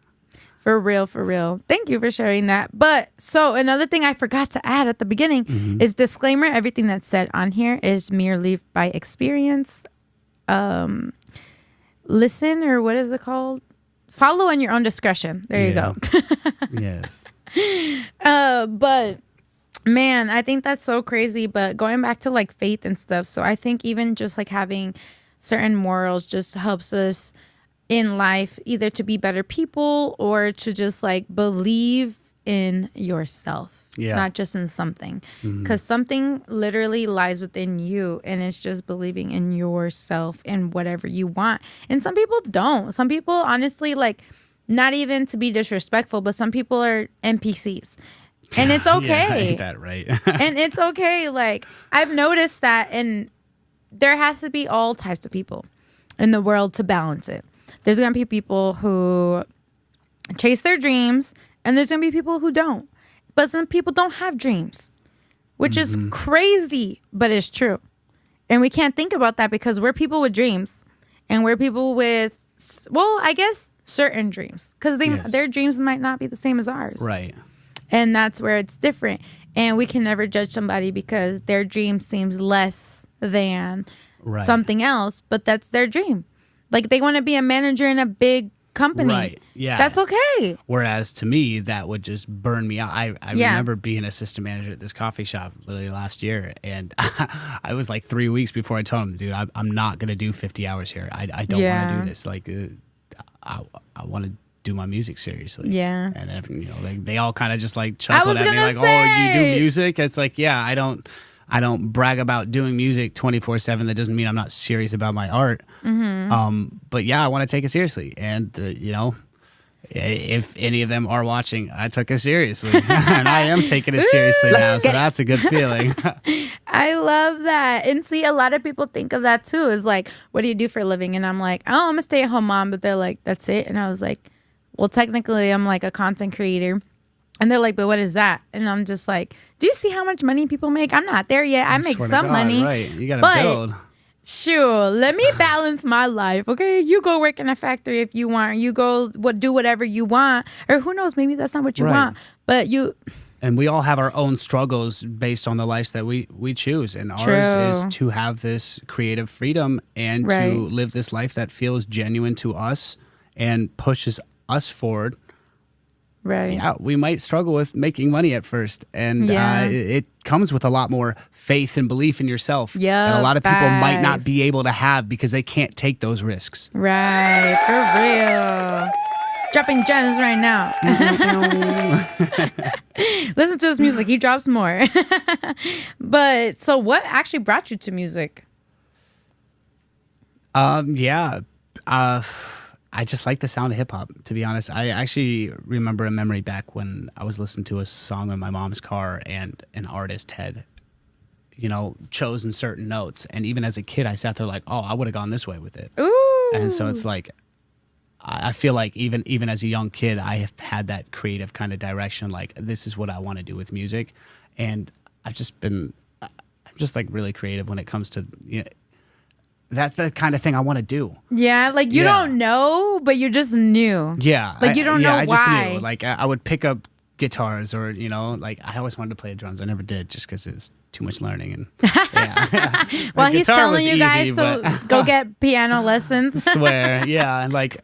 For real, for real. Thank you for sharing that. But so another thing I forgot to add at the beginning is disclaimer. Everything that's said on here is merely by experience. Listen, or what is it called? Follow on your own discretion. There you go. Yes. But man, I think that's so crazy. But going back to like faith and stuff. So I think even just like having certain morals just helps us in life, either to be better people or to just like believe in yourself, not just in something, because something literally lies within you, and it's just believing in yourself and whatever you want. And some people don't. Some people, honestly, like, not even to be disrespectful, but some people are NPCs, and it's okay. I hate that, right? And it's okay. Like, I've noticed that, and there has to be all types of people in the world to balance it. There's going to be people who chase their dreams, and there's going to be people who don't. But some people don't have dreams, which is crazy, but it's true. And we can't think about that because we're people with dreams, and we're people with, well, I guess certain dreams, because their dreams might not be the same as ours. Right. And that's where it's different. And we can never judge somebody because their dream seems less than something else, but that's their dream. Like, they want to be a manager in a big company. Right. Yeah. That's okay. Whereas to me, that would just burn me out. I remember being assistant manager at this coffee shop literally last year. And I was like 3 weeks before I told him, dude, I'm not going to do 50 hours here. I don't want to do this. Like, I want to do my music seriously. Yeah. And you know, they all kind of just like chuckled at me like, say. "Oh, you do music?" It's like, yeah, I don't brag about doing music 24/7. That doesn't mean I'm not serious about my art. But yeah, I want to take it seriously. And you know, if any of them are watching, I took it seriously, and I am taking it seriously now. So that's a good feeling. I love that. And see, a lot of people think of that too. Is like, what do you do for a living? And I'm like, oh, I'm a stay-at-home mom. But they're like, that's it. And I was like, well, technically, I'm like a content creator. And they're like, but what is that? And I'm just like, do you see how much money people make? I'm not there yet. I make some money. Right. You got to build. Sure, let me balance my life, okay? You go work in a factory if you want. You go do whatever you want. Or who knows, maybe that's not what you want. But you... And we all have our own struggles based on the lives that we choose. And ours is to have this creative freedom and to live this life that feels genuine to us and pushes us forward. Right. Yeah, we might struggle with making money at first. And it comes with a lot more faith and belief in yourself. Yeah. That a lot of people might not be able to have because they can't take those risks. Right. For real. Dropping gems right now. Listen to his music. He drops more. But so what actually brought you to music? I just like the sound of hip hop, to be honest. I actually remember a memory back when I was listening to a song in my mom's car and an artist had, you know, chosen certain notes. And even as a kid, I sat there like, oh, I would have gone this way with it. Ooh. And so it's like, I feel like even as a young kid, I have had that creative kind of direction. Like, this is what I want to do with music. And I'm just like really creative when it comes to, you know, that's the kind of thing I want to do. Yeah, like you don't know, but you just knew. Yeah. Like you don't know I why. just knew. Like I would pick up guitars or, you know, like I always wanted to play drums. I never did just because it was too much learning. And Well, he's telling you guys to go get piano lessons. Swear. Yeah. And like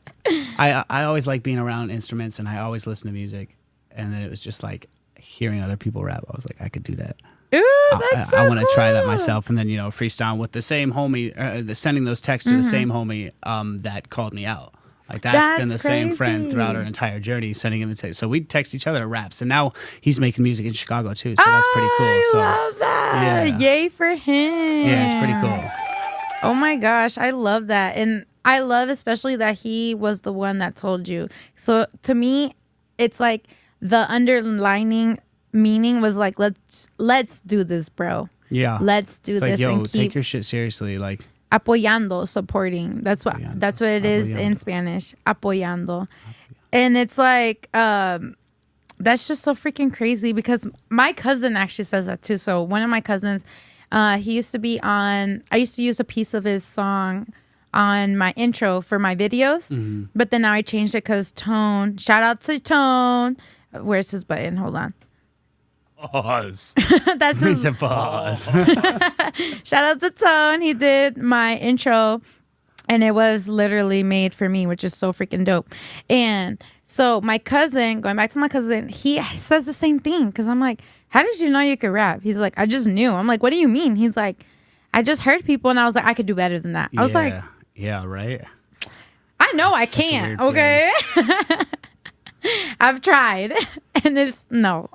I always like being around instruments and I always listen to music. And then it was just like hearing other people rap. I was like, I could do that. Ooh, that's I want to try that myself, and then, you know, freestyle with the same homie, sending those texts to the same homie that called me out. Like that's been the same friend throughout our entire journey, sending him the text. So we text each other raps, and now he's making music in Chicago too. So that's pretty cool. I So love that. Yeah. Yay for him. Yeah, it's pretty cool. Oh my gosh, I love that, and I love especially that he was the one that told you. So to me, it's like the underlining meaning was like, let's do this, bro. Yeah, let's do it's this like, yo, and keep take your shit seriously. Like apoyando, supporting. That's what it is in Spanish. Apoyando. And it's like that's just so freaking crazy because my cousin actually says that too. So one of my cousins, he used to be on. I used to use a piece of his song on my intro for my videos, but then now I changed it because Tone. Shout out to Tone. Where's his button? Hold on. Pause. That's his pause. Shout out to Tone. He did my intro and it was literally made for me, which is so freaking dope. And so my cousin, going back to my cousin, he says the same thing because I'm like, how did you know you could rap? He's like, I just knew. I'm like, what do you mean? He's like, I just heard people and I was like, I could do better than that. I was like, yeah, right. I know I can't. Okay. I've tried and it's no.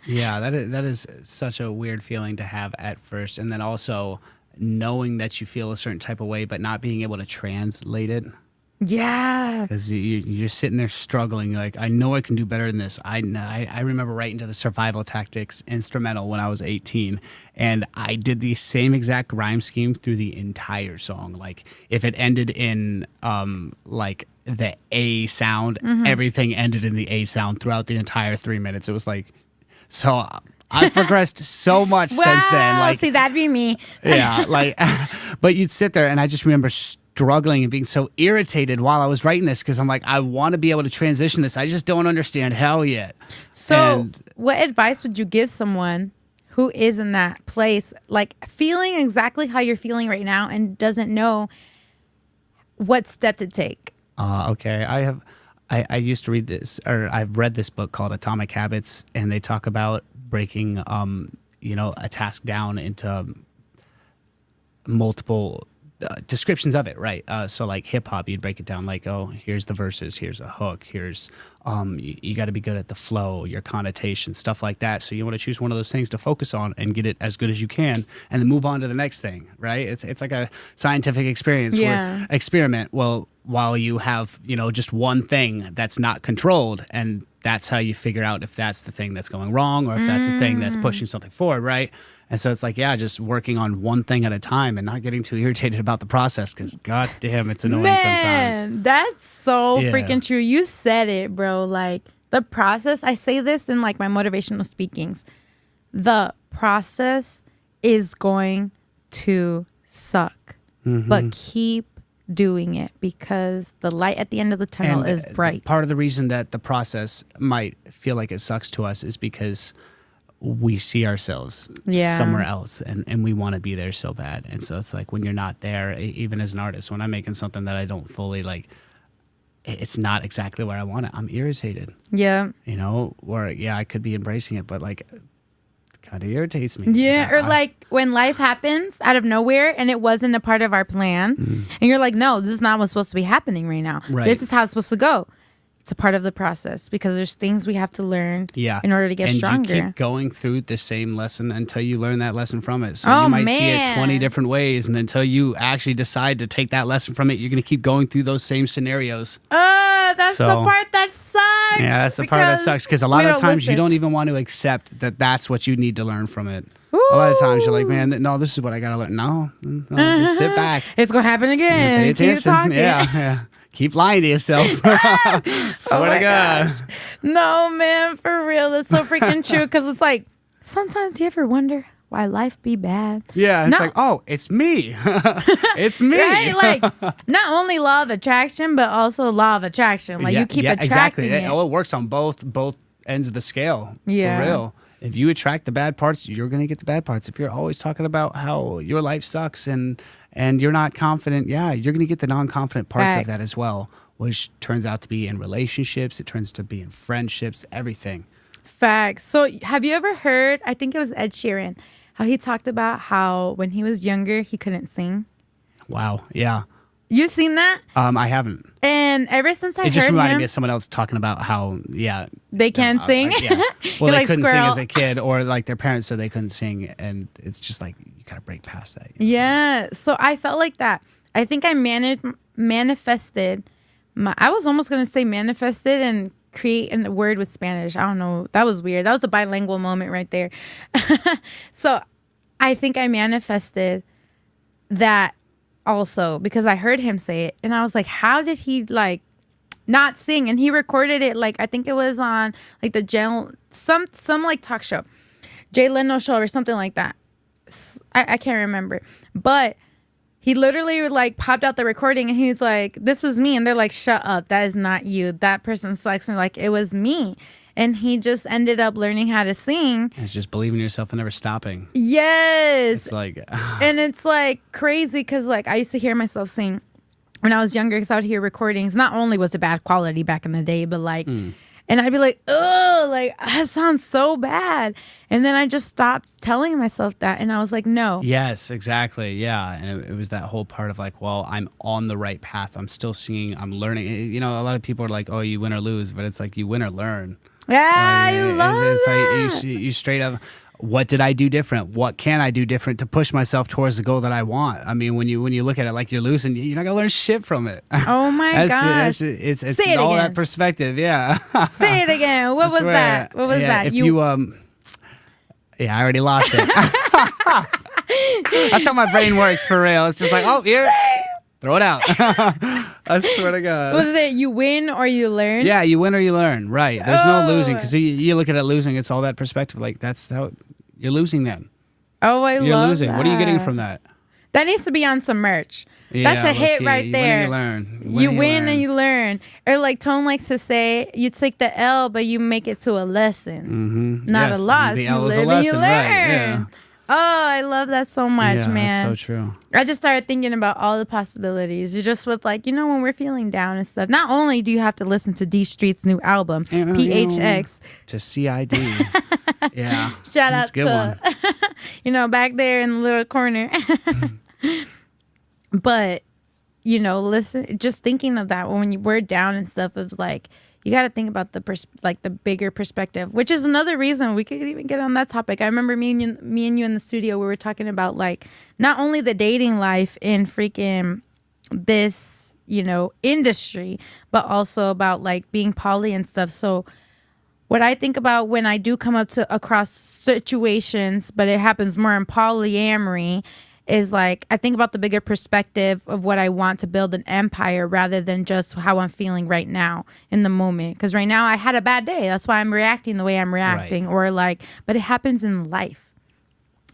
Yeah, that is such a weird feeling to have at first. And then also knowing that you feel a certain type of way, but not being able to translate it. Yeah. Because you're sitting there struggling. You're like, I know I can do better than this. I remember writing to the Survival Tactics instrumental when I was 18. And I did the same exact rhyme scheme through the entire song. Like, if it ended in, like, the A sound, everything ended in the A sound throughout the entire 3 minutes. It was like... So I've progressed so much since then. Like, see, that'd be me. Yeah, like, but you'd sit there, and I just remember struggling and being so irritated while I was writing this because I'm like, I want to be able to transition this. I just don't understand how yet. So, what advice would you give someone who is in that place, like feeling exactly how you're feeling right now and doesn't know what step to take? Okay, I used to read this, or I've read this book called Atomic Habits, and they talk about breaking, a task down into multiple descriptions of it, right? So like hip hop, you'd break it down like, oh, here's the verses, here's a hook, here's you got to be good at the flow, your connotation, stuff like that. So you want to choose one of those things to focus on and get it as good as you can, and then move on to the next thing, right? It's like a scientific experience, experiment. Well, while you have just one thing that's not controlled, and that's how you figure out if that's the thing that's going wrong or if that's the thing that's pushing something forward, right? And so it's like, just working on one thing at a time and not getting too irritated about the process, because god damn, it's annoying sometimes. That's so freaking true. You said it, bro. Like the process, I say this in like my motivational speakings. The process is going to suck, but keep doing it, because the light at the end of the tunnel is bright. Part of the reason that the process might feel like it sucks to us is because we see ourselves somewhere else, and we want to be there so bad. And so it's like when you're not there, even as an artist, when I'm making something that I don't fully like, it's not exactly where I want it, I'm irritated. Yeah. Or I could be embracing it, but like it kind of irritates me. Yeah. Or like when life happens out of nowhere and it wasn't a part of our plan, and you're like, no, this is not what's supposed to be happening right now. Right. This is how it's supposed to go. It's a part of the process, because there's things we have to learn in order to get stronger. You keep going through the same lesson until you learn that lesson from it. So you might see it 20 different ways, and until you actually decide to take that lesson from it, you're going to keep going through those same scenarios. That's the part that sucks. Yeah, that's the part that sucks, because a lot of times you don't even want to accept that that's what you need to learn from it. Ooh. A lot of times you're like, man, no, this is what I got to learn. No, just sit back. It's going to happen again. Pay attention. Keep talking. Yeah. Keep lying to yourself. Swear to God. Gosh. No, man, for real. That's so freaking true. Because it's like, sometimes do you ever wonder why life be bad? Yeah, it's like, oh, it's me. It's me. Right? Like, not only law of attraction, but also law of attraction. Like, you keep attracting it. It works on both ends of the scale. Yeah. For real. If you attract the bad parts, you're going to get the bad parts. If you're always talking about how your life sucks and you're not confident, you're going to get the non-confident parts of that as well, which turns out to be in relationships. It turns to be in friendships, everything. Facts. So have you ever heard, I think it was Ed Sheeran, how he talked about how when he was younger, he couldn't sing? Wow. Yeah. You seen that? I haven't. And ever since I heard him... It just reminded me of someone else talking about how, they can't sing? Well, they couldn't sing as a kid, or like their parents said they couldn't sing, and it's just like, you got to break past that. Yeah. So I felt like that. I think I manifested... I was almost going to say manifested and create a word with Spanish. I don't know. That was weird. That was a bilingual moment right there. So I think I manifested that also, because I heard him say it, and I was like, how did he like not sing? And he recorded it, like I think it was on like the some like talk show, Jay Leno show or something like that. I can't remember, but he literally like popped out the recording and he's like, this was me. And they're like, shut up, that is not you, that person sucks. And like, it was me. And he just ended up learning how to sing. It's just believing in yourself and never stopping. Yes. It's like... And it's like crazy, because like I used to hear myself sing when I was younger, because I would hear recordings. Not only was it bad quality back in the day, but like... And I'd be like, oh, like, that sounds so bad. And then I just stopped telling myself that. And I was like, no. Yes, exactly. Yeah. And it was that whole part of like, well, I'm on the right path. I'm still singing. I'm learning. A lot of people are like, oh, you win or lose. But it's like, you win or learn. Yeah, I love it's that. Like you straight up, what did I do different? What can I do different to push myself towards the goal that I want? I mean, when you look at it like you're losing, you're not gonna learn shit from it. Oh my gosh! It's all that perspective. Yeah. Say it again. What was that? What was that? If you yeah, I already lost it. That's how my brain works for real. It's just like, oh, here. Throw it out. I swear to God. Was it you win or you learn? Yeah, you win or you learn. Right. There's no losing, because you look at it losing, it's all that perspective. Like, that's how you're losing then. Oh, You're love losing. that. What are you getting from that? That needs to be on some merch. Yeah, that's a hit right there. You learn. You win and you learn. Or like Tone likes to say, you take the L, but you make it to a lesson. Not a loss. The You L is a live and lesson, you learn. right, yeah. Oh, I love that so much, man. That's so true. I just started thinking about all the possibilities. You're just with like, when we're feeling down and stuff. Not only do you have to listen to DStreet's new album, PHX. To CID. Yeah. Shout out That's a good to, one. back there in the little corner. But, listen, just thinking of that when we're down and stuff is like, you got to think about the bigger perspective, which is another reason we could even get on that topic. I remember me and you in the studio, we were talking about like not only the dating life in freaking this, industry, but also about like being poly and stuff. So what I think about when I do come across situations, but it happens more in polyamory, is like I think about the bigger perspective of what I want to build an empire rather than just how I'm feeling right now in the moment. Because right now I had a bad day. That's why I'm reacting the way I'm reacting. Right. But it happens in life.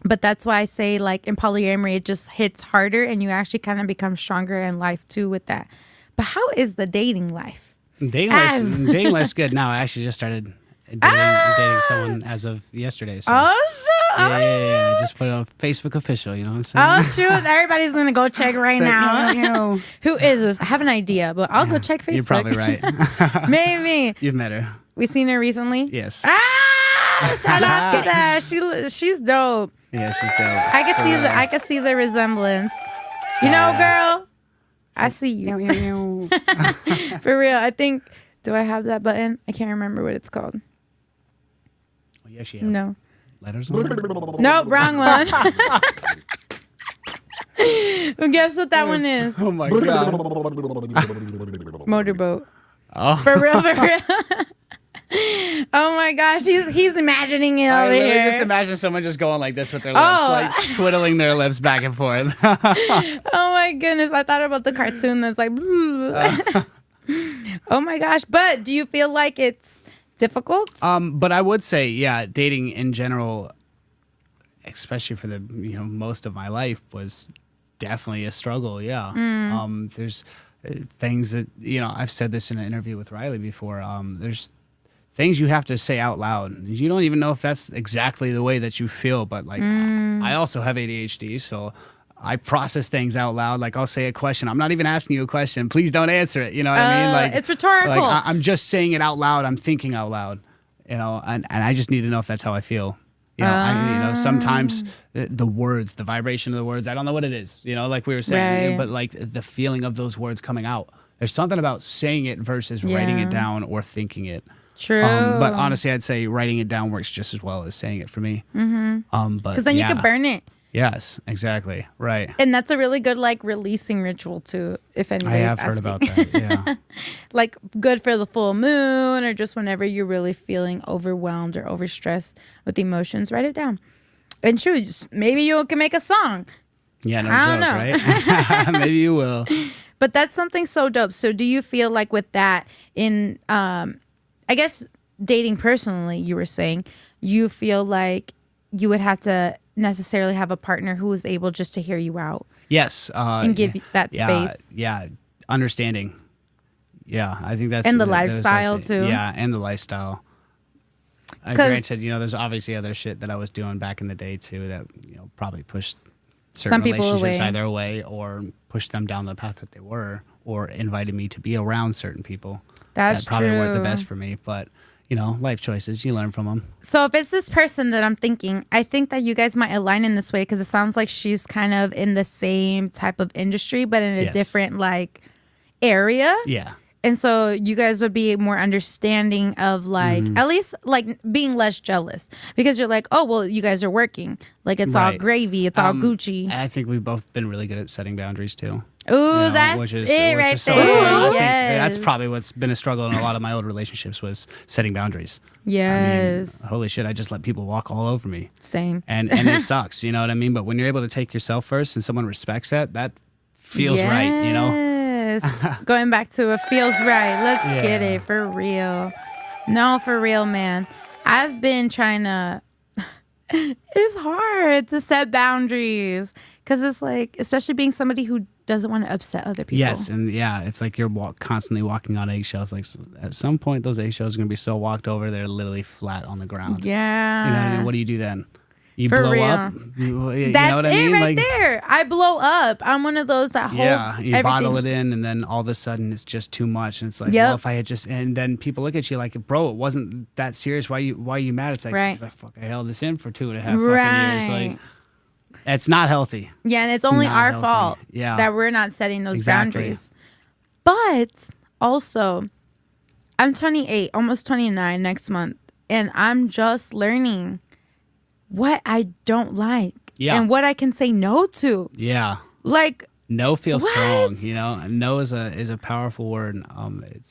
But that's why I say like in polyamory, it just hits harder and you actually kind of become stronger in life too with that. But how is the dating life? Dating life's good now. I actually just started dating someone as of yesterday. So. Oh, shit. Yeah. I just put it on Facebook official, you know what I'm saying? Oh, shoot. Everybody's going to go check right now. Who is this? I have an idea, but I'll go check Facebook. You're probably right. Maybe. You've met her. We seen her recently? Yes. Shout out to that. She's dope. Yeah, she's dope. I can see the resemblance. Girl, I see you. For real. I think, do I have that button? I can't remember what it's called. Oh, you actually have no. Letters on it? Nope, wrong one. Well, guess what that one is? Oh my God. Motorboat. Oh. For real. Oh my gosh, he's imagining it over here. Just imagine someone just going like this with their lips, like twiddling their lips back and forth. Oh my goodness, I thought about the cartoon that's like. Oh my gosh, but do you feel like it's difficult? But I would say, yeah, dating in general, especially for the most of my life, was definitely a struggle. Yeah. There's things that I've said this in an interview with Riley before. There's things you have to say out loud. You don't even know if that's exactly the way that you feel, but like I also have ADHD, so I process things out loud. Like I'll say a question. I'm not even asking you a question. Please don't answer it. You know what I mean? Like it's rhetorical. Like, I'm just saying it out loud. I'm thinking out loud. And I just need to know if that's how I feel. Sometimes the words, the vibration of the words, I don't know what it is. Like we were saying, but like the feeling of those words coming out. There's something about saying it versus writing it down or thinking it. True. But honestly, I'd say writing it down works just as well as saying it for me. Mm-hmm. Because then you can burn it. Yes, exactly. Right. And that's a really good like releasing ritual too, if anybody's I have heard about that, yeah. Like good for the full moon or just whenever you're really feeling overwhelmed or overstressed with emotions, write it down. And sure, maybe you can make a song. Yeah, no joke, right? Maybe you will. But that's something so dope. So do you feel like with that in, I guess dating personally, you were saying, you feel like you would have to necessarily have a partner who is able just to hear you out. Yes. And give that space. Yeah. Understanding. Yeah. I think that's. And the lifestyle too. Yeah. And the lifestyle. Granted, there's obviously other shit that I was doing back in the day too that, probably pushed certain relationships either away or pushed them down the path that they were or invited me to be around certain people. That's that probably weren't the true. best for me, but life choices, you learn from them. So if it's this person that I'm thinking, I think that you guys might align in this way because it sounds like she's kind of in the same type of industry, but in a different like area. Yeah. And so you guys would be more understanding of like, at least like being less jealous because you're like, oh, well, you guys are working. Like it's all gravy. It's all Gucci. I think we've both been really good at setting boundaries too. Ooh, that's which is it right so there. I think Yes. that's probably what's been a struggle in a lot of my old relationships was setting boundaries. Yes. Holy shit, I just let people walk all over me. Same. And it sucks, you know what I mean? But when you're able to take yourself first and someone respects that feels right, Yes. Going back to it feels right. Let's get it for real. No, for real, man. I've been trying to it's hard to set boundaries because it's like, especially being somebody who doesn't want to upset other people. Yes, and it's like you're constantly walking on eggshells. Like at some point, those eggshells are going to be so walked over, they're literally flat on the ground. Yeah. You know what I mean? What do you do then? You For blow real. up? You That's know what I it mean? right Like, there. I blow up. I'm one of those that holds you everything. bottle it in, and then all of a sudden it's just too much. And it's like, well, if I had just, and then people look at you like, bro, it wasn't that serious. Why are you mad? It's like, Right. fuck, I held this in for 2.5 fucking years. Like, It's not healthy. Yeah, and it's only not our healthy. fault Yeah. that we're not setting those Exactly. boundaries. But also, I'm 28, almost 29 next month, and I'm just learning what I don't like and what I can say no to. Yeah. Like, No feels What? strong, you know. No is a powerful word. It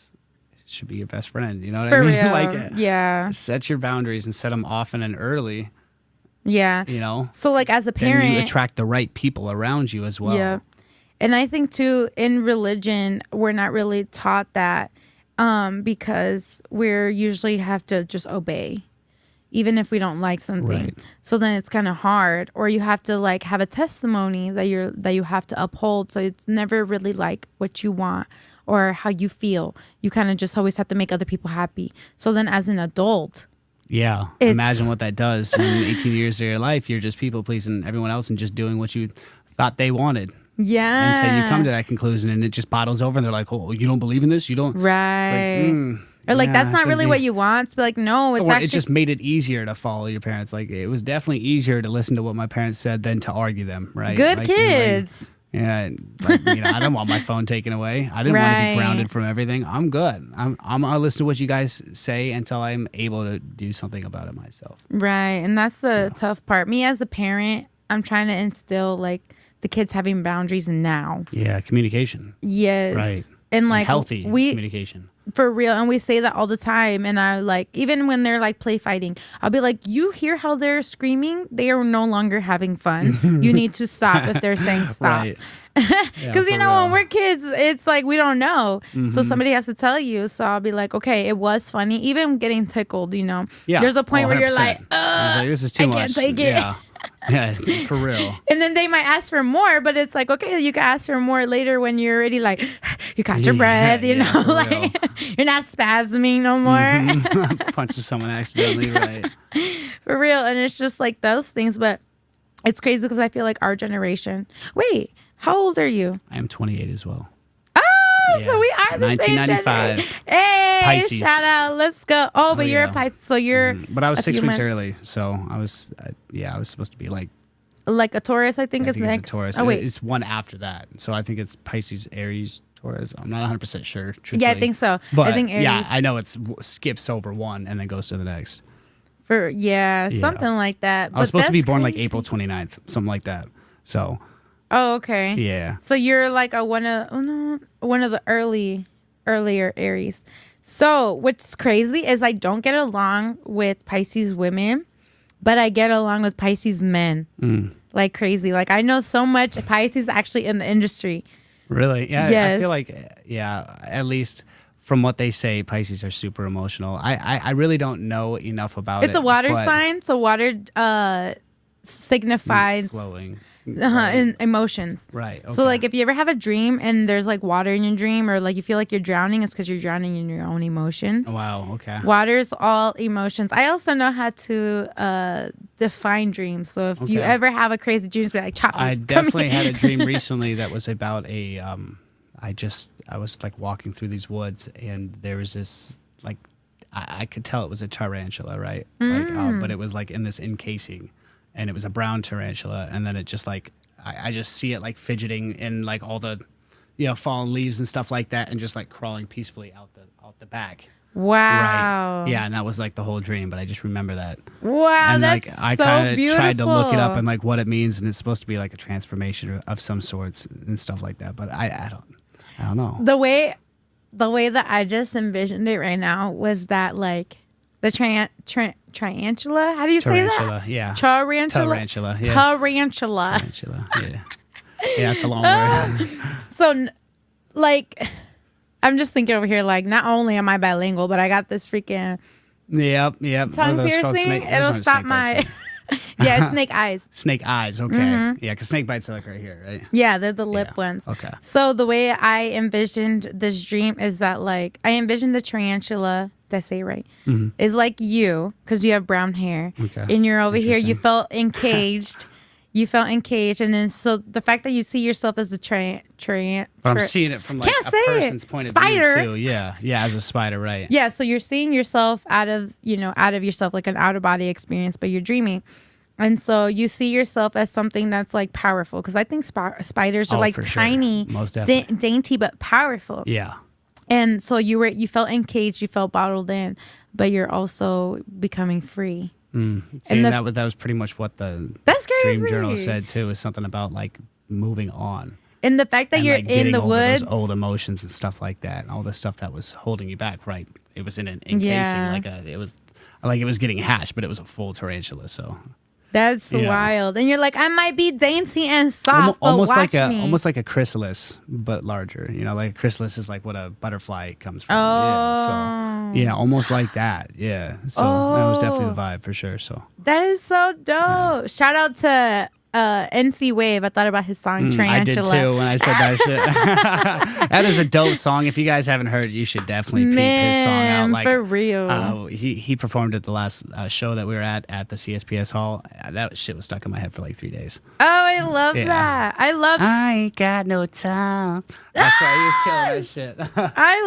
should be your best friend. You know what for I mean? real. Like, Yeah. set your boundaries and set them often and early. Yeah. You know, So, like, as a then parent, you attract the right people around you as well. yeah. And I think too, in religion, we're not really taught that because we're usually have to just obey, even if we don't like something. Right. So then it's kind of hard, or you have to like have a testimony that you have to uphold. So it's never really like what you want or how you feel. You kind of just always have to make other people happy. So then as an adult, Yeah. It's- Imagine what that does when 18 years of your life, you're just people pleasing everyone else and just doing what you thought they wanted yeah, until you come to that conclusion and it just bottles over and they're like, oh, you don't believe in this? You don't? right. Or like, yeah, that's not could really be. what you want. But like, no, it's Or actually it just made it easier to follow your parents. Like, it was definitely easier to listen to what my parents said than to argue them, right? good Like, you're like, kids. yeah, like, I don't want my phone taken away. I didn't want to Right. be grounded from everything. I'm good. I'm gonna listen to what you guys say until I'm able to do something about it myself. Right. And that's the tough part. Me as a parent, I'm trying to instill like the kids having boundaries now. Yeah, communication, Yes. right? And like healthy we communication. for real, and we say that all the time. And I like, even when they're like play fighting, I'll be like, you hear how they're screaming? They are no longer having fun. You need to stop if they're saying stop. Right. Because Yeah, you for know, when real. we're kids, it's like we don't know. So somebody has to tell you. So I'll be like, okay, it was funny. Even getting tickled, you know. Yeah. There's a point Oh, where you're 100%. like, It's like, this is too I much. can't take it. Yeah. Yeah, for real. And then they might ask for more, but it's like, okay, you can ask for more later when you're already like, you got your breath, you Yeah, know, for like you're not spasming no more. Punches someone accidentally, right? For real. And it's just like those things. But it's crazy because I feel like our generation. Wait, how old are you? I am 28 as well. Oh, Yeah. so we are the same 1995. generation. Hey, Pisces. shout out. Let's go. Oh, but you're yeah. a Pisces. So you're But I was a 6 few weeks months- early, so I was supposed to be like like a Taurus, I think I is think it's next. a Taurus. Oh, wait. It's one after that, so I think it's Pisces, Aries, Taurus. I'm not 100% sure. Truthfully. Yeah, I think so. But I think Aries. yeah, I know it's skips over one and then goes to the next. Yeah, Yeah. something like that. I was supposed to be that's born like crazy. April 29th, something like that. So Oh, okay. yeah, So you're like one of the earlier Aries. So what's crazy is I don't get along with Pisces women, but I get along with Pisces men. Like crazy. Like I know so much Pisces actually in the industry. really. Yeah, I Yes. feel like at least from what they say, Pisces are super emotional. I really don't know enough about it. It's a water but sign, so water signifies flowing. in emotions. Right. So okay. like if you ever have a dream and there's like water in your dream or like you feel like you're drowning, it's because you're drowning in your own emotions. Wow. Okay. Water's all emotions. I also know how to define dreams. So if you Okay. ever have a crazy dream, just be like, Chapis, I come definitely here. had a dream recently that was about a I was like walking through these woods and there was this like I could tell it was a tarantula, right? Like but it was like in this encasing and it was a brown tarantula and then it just like I just see it like fidgeting in like all the fallen leaves and stuff like that and just like crawling peacefully out the back. Wow. Right. Yeah, and that was like the whole dream, but I just remember that. Wow, And that's like I so kind of beautiful. tried to look it up and like what it means, and it's supposed to be like a transformation of some sorts and stuff like that. But I don't know. The way that I just envisioned it right now was that like the tarantula. How do you say Tarantula, that? yeah. Tarantula. Tarantula, yeah. Tarantula. Tarantula, yeah. Yeah, it's a long word. So, like, I'm just thinking over here, like, not only am I bilingual, but I got this freaking Yep. What are tongue those called? piercing. Those It'll aren't stop snake bites, my. right? Yeah, it's snake eyes. Snake eyes. Okay. Yeah, because snake bites are like right here, right? Yeah, they're the lip Yeah, ones. okay. So the way I envisioned this dream is that, like, I envisioned the tarantula. Did I say it right? Is like you, because you have brown hair, Okay. and you're over here. You Interesting. felt encaged. You felt encaged, and then so the fact that you see yourself as a But I'm seeing it from like Can't a say it. person's point of Spider. view too. Yeah, as a spider, right? Yeah, so you're seeing yourself out of yourself, like an out of body experience, but you're dreaming. And so you see yourself as something that's like powerful, because I think spiders are like for sure. tiny, Most definitely. dainty, but powerful. Yeah. And so you felt encaged, you felt bottled in, but you're also becoming free. See, And that was pretty much what the That's crazy. Dream Journal said too. Is something about like moving on. And the fact that And, you're like, in getting the over woods. those old emotions and stuff like that, and all the stuff that was holding you back. Right, it was in an encasing, Yeah. it was getting hatched, but it was a full tarantula. So That's Yeah. wild. And you're like, I might be dainty and soft, but watch me. almost like a chrysalis, but larger. You know, like a chrysalis is like what a butterfly comes from. Oh. Yeah, almost like that. Yeah, so that was definitely the vibe for sure. So That is so dope. Shout out to NC Wave. I thought about his song Tarantula. I did too when I said that shit. That is a dope song. If you guys haven't heard it, you should definitely peep his song out. Like, for real. he performed at the last show that we were at the CSPS hall. That shit was stuck in my head for like 3 days. Oh, I love Yeah. that. I ain't got no time. That's why he was killing that shit.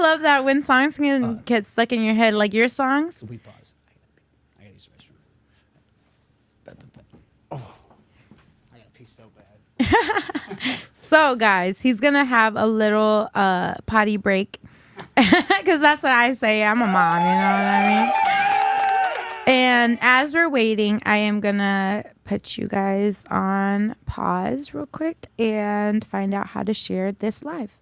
love that when songs can get stuck in your head, like your songs. We pause. I gotta use the restroom. Oh, I gotta pee so bad. So, guys, he's gonna have a little potty break, because that's what I say. I'm a mom, you know what I mean? And as we're waiting, I am gonna put you guys on pause real quick and find out how to share this live.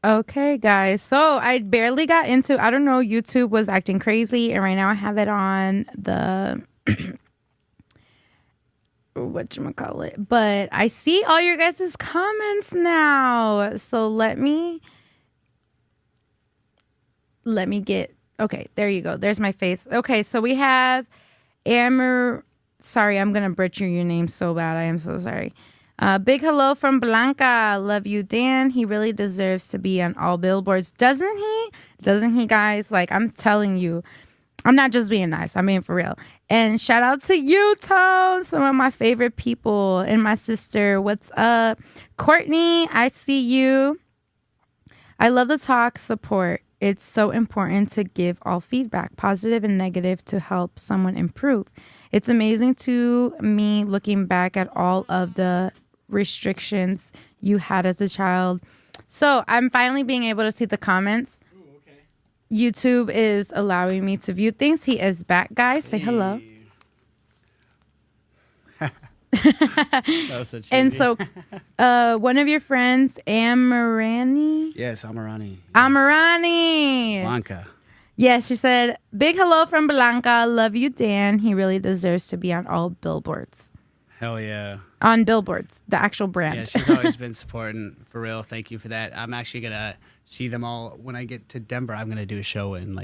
Okay, guys. So I barely got into, I don't know, YouTube was acting crazy, and right now I have it on the whatchamacallit. But I see all your guys' comments now. So let me get, okay, there you go. There's my face. Okay, so we have sorry, I'm gonna butcher your name so bad. I am so sorry. Big hello from Blanca. Love you, Dan. He really deserves to be on all billboards. Doesn't he? Doesn't he, guys? Like, I'm telling you, I'm not just being nice. I mean, for real. And shout out to you, Tone. Some of my favorite people. And my sister. What's up? Courtney, I see you. I love the talk support. It's so important to give all feedback, positive and negative, to help someone improve. It's amazing to me looking back at all of the restrictions you had as a child. So I'm finally being able to see the comments. Ooh, okay. YouTube is allowing me to view things. He is back, guys. Say hello. That was so cheesy. And so one of your friends, Amarani. Yes, Amarani. Yes. Amarani. Blanca. Yes, she said, big hello from Blanca. Love you, Dan. He really deserves to be on all billboards. Hell yeah. On billboards, the actual brand. Yeah, she's always been supporting, for real. Thank you for that. I'm actually going to see them all when I get to Denver. I'm going to do a show in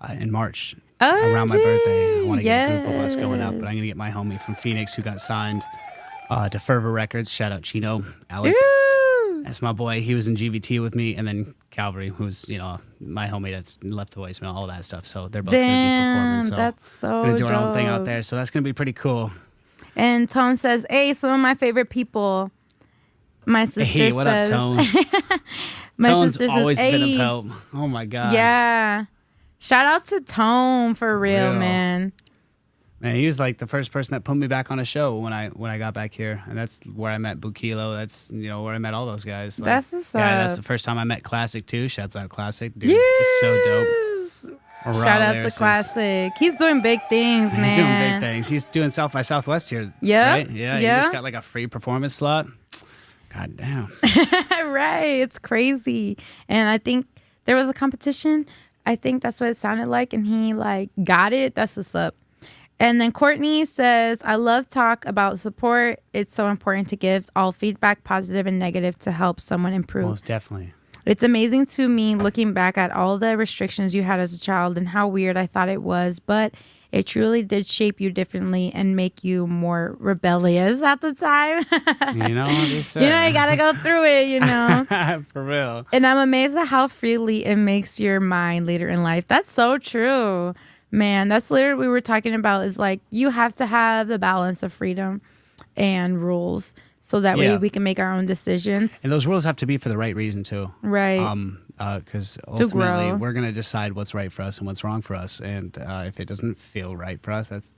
in March around my birthday. I want to get a group of us going up, but I'm going to get my homie from Phoenix who got signed to Fervor Records. Shout out Chino, Alec. Ooh. That's my boy. He was in GBT with me, and then Calvary, who's my homie that's left the voicemail, all that stuff. So they're both going to be performing. So that's so going to do our own thing out dope. there. So that's going to be pretty cool. And Tone says, hey, some of my favorite people. My sister Hey, what says. up, Tone? My Tone's sister always says, been hey. of help. Oh my god. Yeah. Shout out to Tone for real, real. man. Man, he was like the first person that put me back on a show when I got back here, and that's where I met Bukilo. That's where I met all those guys. Like, That's what's yeah, up. that's the first time I met Classic too. Shouts out Classic, dude. He's so dope. A raw Shout out to lyricist. Classic. He's doing big things, man. He's doing big things. He's doing South by Southwest here. Yeah, right? Yeah. He just got like a free performance slot. God damn. Right, it's crazy. And I think there was a competition. I think that's what it sounded like, and he like got it. That's what's up. And then Courtney says, I love talk about support. It's so important to give all feedback, positive and negative, to help someone improve. Most definitely. It's amazing to me looking back at all the restrictions you had as a child and how weird I thought it was, but it truly did shape you differently and make you more rebellious at the time. You know what they say. You gotta go through it, For real. And I'm amazed at how freely it makes your mind later in life. That's so true. Man, that's literally what we were talking about, is like you have to have the balance of freedom and rules so that way we can make our own decisions. And those rules have to be for the right reason too. Right. Because ultimately grow. we're going to decide what's right for us and what's wrong for us. And if it doesn't feel right for us, that's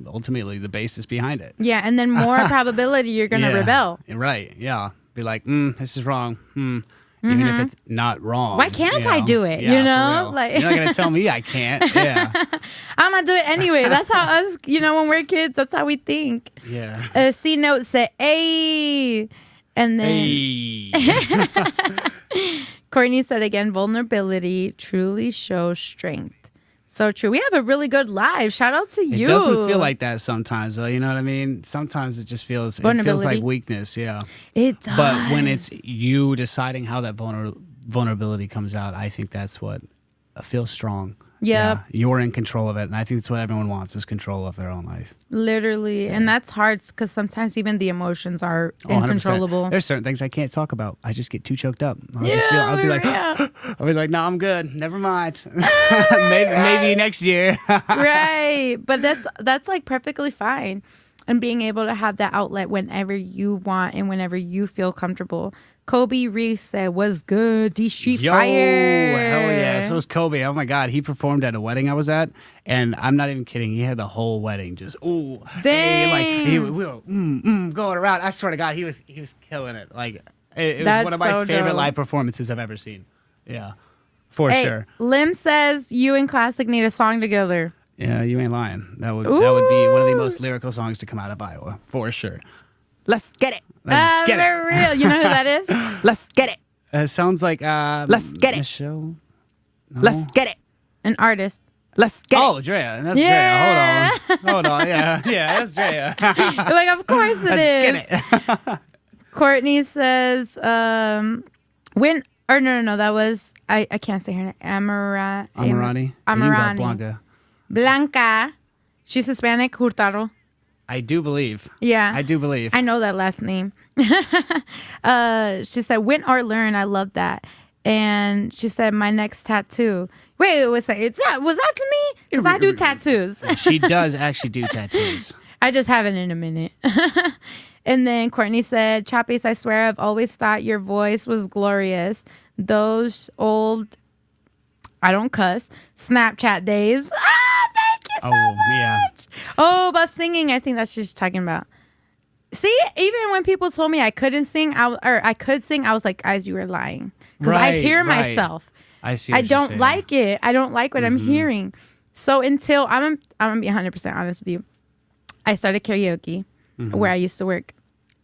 ultimately the basis behind it. Yeah, and then more probability you're going to rebel. Right, yeah. Be like, this is wrong. Even if it's not wrong. Why can't I do it? Yeah, You know? for real. Like You're not going to tell me I can't. Yeah. I'm going to do it anyway. That's how us, when we're kids, that's how we think. Yeah. C note said, "Hey." And then Courtney said again, vulnerability truly shows strength. So true. We have a really good live. Shout out to you. It doesn't feel like that sometimes, though. You know what I mean? Sometimes it just feels like weakness. Yeah. It does. But when it's you deciding how that vulnerability comes out, I think that's what feels strong. Yep. Yeah. You're in control of it. And I think that's what everyone wants, is control of their own life. Literally. And that's hard because sometimes even the emotions are 100%. uncontrollable. There's certain things I can't talk about. I just get too choked up. I'll be like, no, I'm good. Never mind. maybe next year. Right. But that's like perfectly fine. And being able to have that outlet whenever you want and whenever you feel comfortable. Kobe Reese said, "Was good, DStreet fire." Hell yeah. So was Kobe. Oh my God. He performed at a wedding I was at. And I'm not even kidding. He had the whole wedding just, Dang. Hey, we were going around. I swear to God, he was killing it. Like, it was one of my favorite live performances I've ever seen. Yeah. For sure. Lim says, you and Classic need a song together. Yeah, you ain't lying. That would be one of the most lyrical songs to come out of Iowa. For sure. Let's get it. Let's get for real. You know who that is? Let's get it. It sounds like Let's get it. Michelle? No? Let's get it. An artist. Let's get Oh, Drea. That's Yeah. Drea. Hold on. Yeah, that's Drea. Like, of course it is. Let's get it. Courtney says, no, that was, I can't say her name. Amarani. Amarani. Blanca. She's Hispanic. Hurtado. I do believe. Yeah. I do believe. I know that last name. She said, win or learn. I love that. And she said, my next tattoo. Wait, was that to me? Because I do tattoos. She does actually do tattoos. I just haven't in a minute. And then Courtney said, Chapis, I swear I've always thought your voice was glorious. Those old, I don't cuss, Snapchat days. Thank you so much. Yeah. Oh, about singing, I think that's what she's talking about. See, even when people told me I couldn't sing, I could sing, I was like, guys, you were lying. Because I hear myself. I see. I don't like it. I don't like what I'm hearing. So until, I'm going to be 100% honest with you. I started karaoke where I used to work.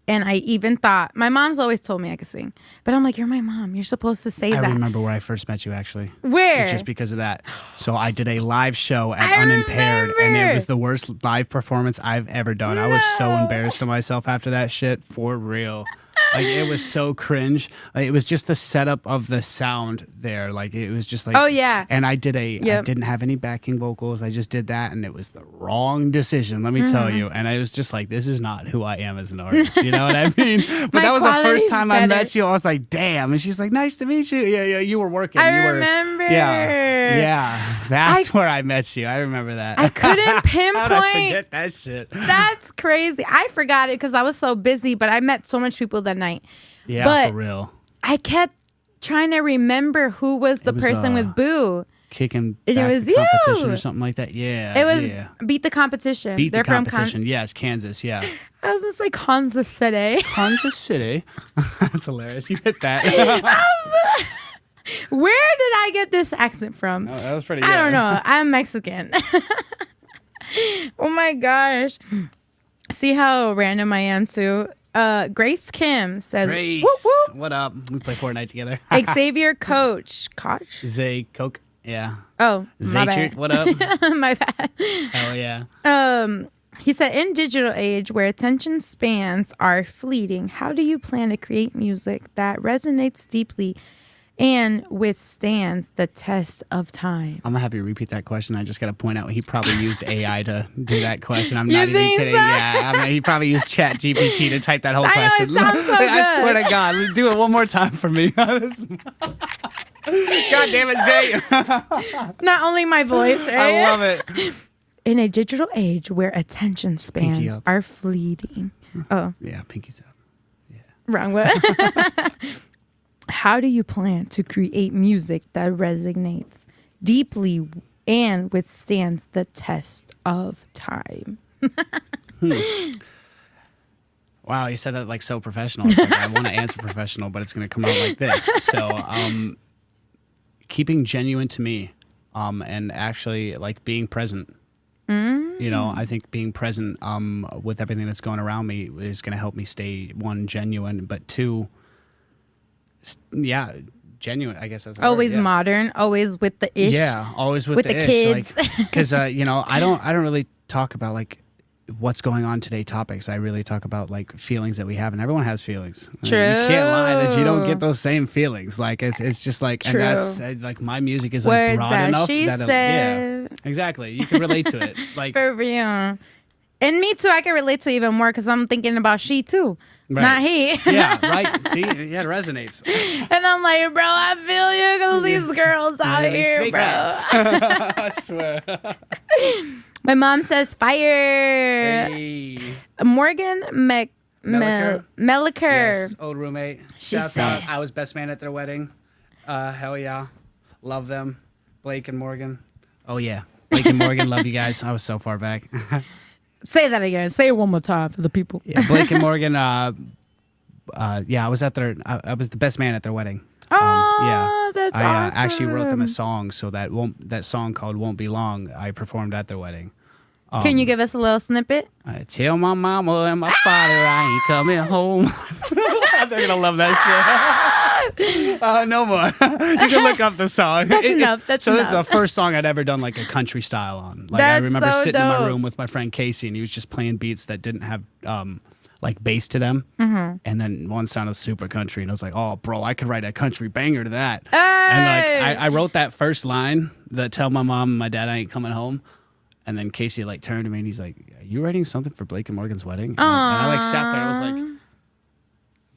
And I even thought, my mom's always told me I could sing. But I'm like, you're my mom. You're supposed to say that. I remember where I first met you, actually. Where? Just because of that. So I did a live show at Unimpaired, and it was the worst live performance I've ever done. I was so embarrassed of myself after that shit, for real. Like, it was so cringe. Like, it was just the setup of the sound there. Like, it was just like... Oh, yeah. And I didn't have any backing vocals. I just did that, and it was the wrong decision, let me tell you. And I was just like, this is not who I am as an artist. You know what I mean? But that was the first time I met you. I was like, damn. And she's like, nice to meet you. Yeah, you were working. I remember. Yeah. That's where I met you. I remember that. I couldn't pinpoint. How'd I forget that shit? That's crazy. I forgot it because I was so busy, but I met so much people that night. Yeah, but for real. I kept trying to remember who was the person with Boo. kicking And it back was the competition you. or something like that. Yeah. It was yeah. Beat the Competition. Beat They're the competition. Yes, Kansas. Yeah. I was gonna say Kansas City. Kansas City. That's hilarious. You hit that. Where did I get this accent from? Oh, that was pretty. I don't know. I'm Mexican. Oh my gosh. See how random I am too? Grace Kim says, Grace, whoop, whoop. what up? We play Fortnite together. Xavier Koch. Zay Coke. Yeah. Oh, my Zaychert, bad. what up? My bad. Hell yeah. He said, in digital age where attention spans are fleeting, how do you plan to create music that resonates deeply and withstands the test of time? I'm gonna have you repeat that question. I just gotta point out he probably used AI to do that question. I'm You not even think kidding. so? Yeah, I mean, he probably used Chat GPT to type that whole I know, question. it sounds so I swear good. to God, do it one more time for me. God damn it, Zay. Not only my voice, right? I love it. In a digital age where attention Pinky spans up. are fleeting. Oh, Yeah, pinkies up. wrong way. How do you plan to create music that resonates deeply and withstands the test of time? Wow, you said that like so professional. It's like I want to answer professional, but it's going to come out like this. So, keeping genuine to me, and actually like being present. You know, I think being present with everything that's going around me is going to help me stay, one, genuine, but two, genuine. I guess that's the Always word, yeah. modern, always with the ish. Yeah, always with the ish, kids. because you know, I don't really talk about like what's going on today topics. I really talk about like feelings that we have, and everyone has feelings. True. You can't lie that you don't get those same feelings. Like it's just like, True. and that's like my music is like Words broad that enough she that said. yeah, exactly. You can relate to it. Like For real. And me too, I can relate to it even more because I'm thinking about she too, Right. not he. yeah, right. See, yeah, it resonates. And I'm like, bro, I feel you because these girls out Yeah, these here, snake bro. rats. I swear. My mom says fire. Hey. Morgan Meliker? Meliker. Yes, old roommate. She Shouts said- out. I was best man at their wedding. Hell yeah. Love them. Blake and Morgan. Oh yeah. Blake and Morgan, love you guys. I was so far back. Say that again. Say it one more time for the people. Yeah, Blake and Morgan, yeah, I was at their I was the best man at their wedding. Oh, that's I awesome. actually wrote them a song, so that song called Won't Be Long, I performed at their wedding. Can you give us a little snippet? I tell my mama and my father I ain't coming home. They're gonna love that shit. No more. You can look up the song. That's enough. That's so this is the enough. first song I'd ever done like a country style on. Like I That's remember so sitting in my dope. room with my friend Casey, and he was just playing beats that didn't have like bass to them. Mm-hmm. And then one sounded super country, and I was like, "Oh, bro, I could write a country banger to that." Hey! And like I wrote that first line that tell my mom and my dad I ain't coming home. And then Casey like turned to me and he's like, "Are you writing something for Blake and Morgan's wedding?" And I like sat there and was like,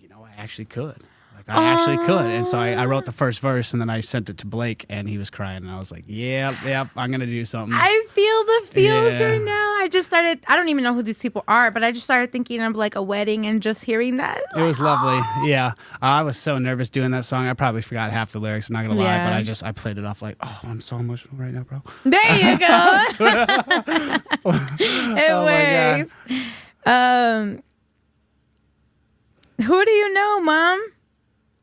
"You know, I actually could. Like I actually could." And so I wrote the first verse and then I sent it to Blake and he was crying and I was like, "Yep, I'm gonna do something." I feel the feels Yeah. right now. I just started, I don't even know who these people are, but I just started thinking of like a wedding and just hearing that. It was lovely. Yeah. I was so nervous doing that song. I probably forgot half the lyrics, I'm not gonna lie, Yeah. but I played it off like, "Oh, I'm so emotional right now, bro." There you go. It Oh my works. Who do you know, Mom?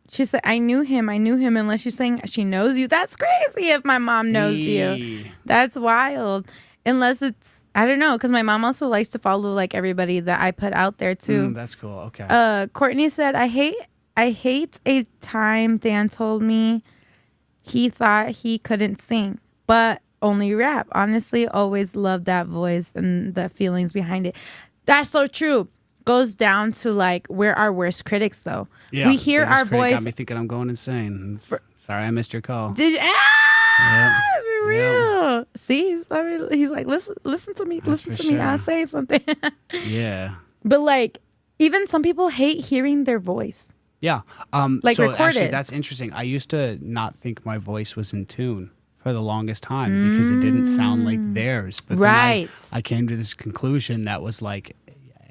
She said, I knew him, unless she's saying she knows you. That's crazy if my mom knows you. Hey. That's wild. Unless it's, I don't know, because my mom also likes to follow like everybody that I put out there too. That's cool. Okay. Courtney said, I hate a time Dan told me he thought he couldn't sing, but only rap. Honestly, always loved that voice and the feelings behind it. That's so true. Goes down to like we're our worst critics though. Yeah, We hear biggest our critic voice. got me thinking I'm going insane. Sorry, I missed your call. Did you, Yeah. for real? See, he's like, listen to me, listen for to me. sure. I'll say something. Yeah. But like, even some people hate hearing their voice. Yeah. Like so actually, recorded. that's interesting. I used to not think my voice was in tune for the longest time because it didn't sound like theirs. But Right. then I came to this conclusion that was like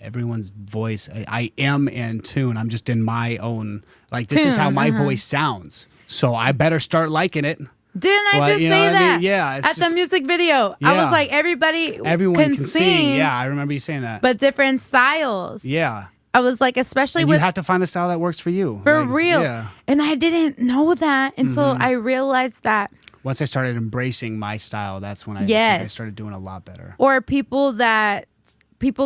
everyone's voice. I am in tune. I'm just in my own. Like this is how Tune, my voice sounds. So I better start liking it. Didn't I Well, just you say know what I that? mean? Yeah, it's At the just- music video. I was Yeah. like, everyone can sing. Yeah, I remember you saying that. but different styles. yeah, I was like, especially and with you have to find the style that works for you. for Like, real. Yeah. And I didn't know that until Mm-hmm. I realized that. Once I started embracing my style, that's when I Yes. started doing a lot better. Or people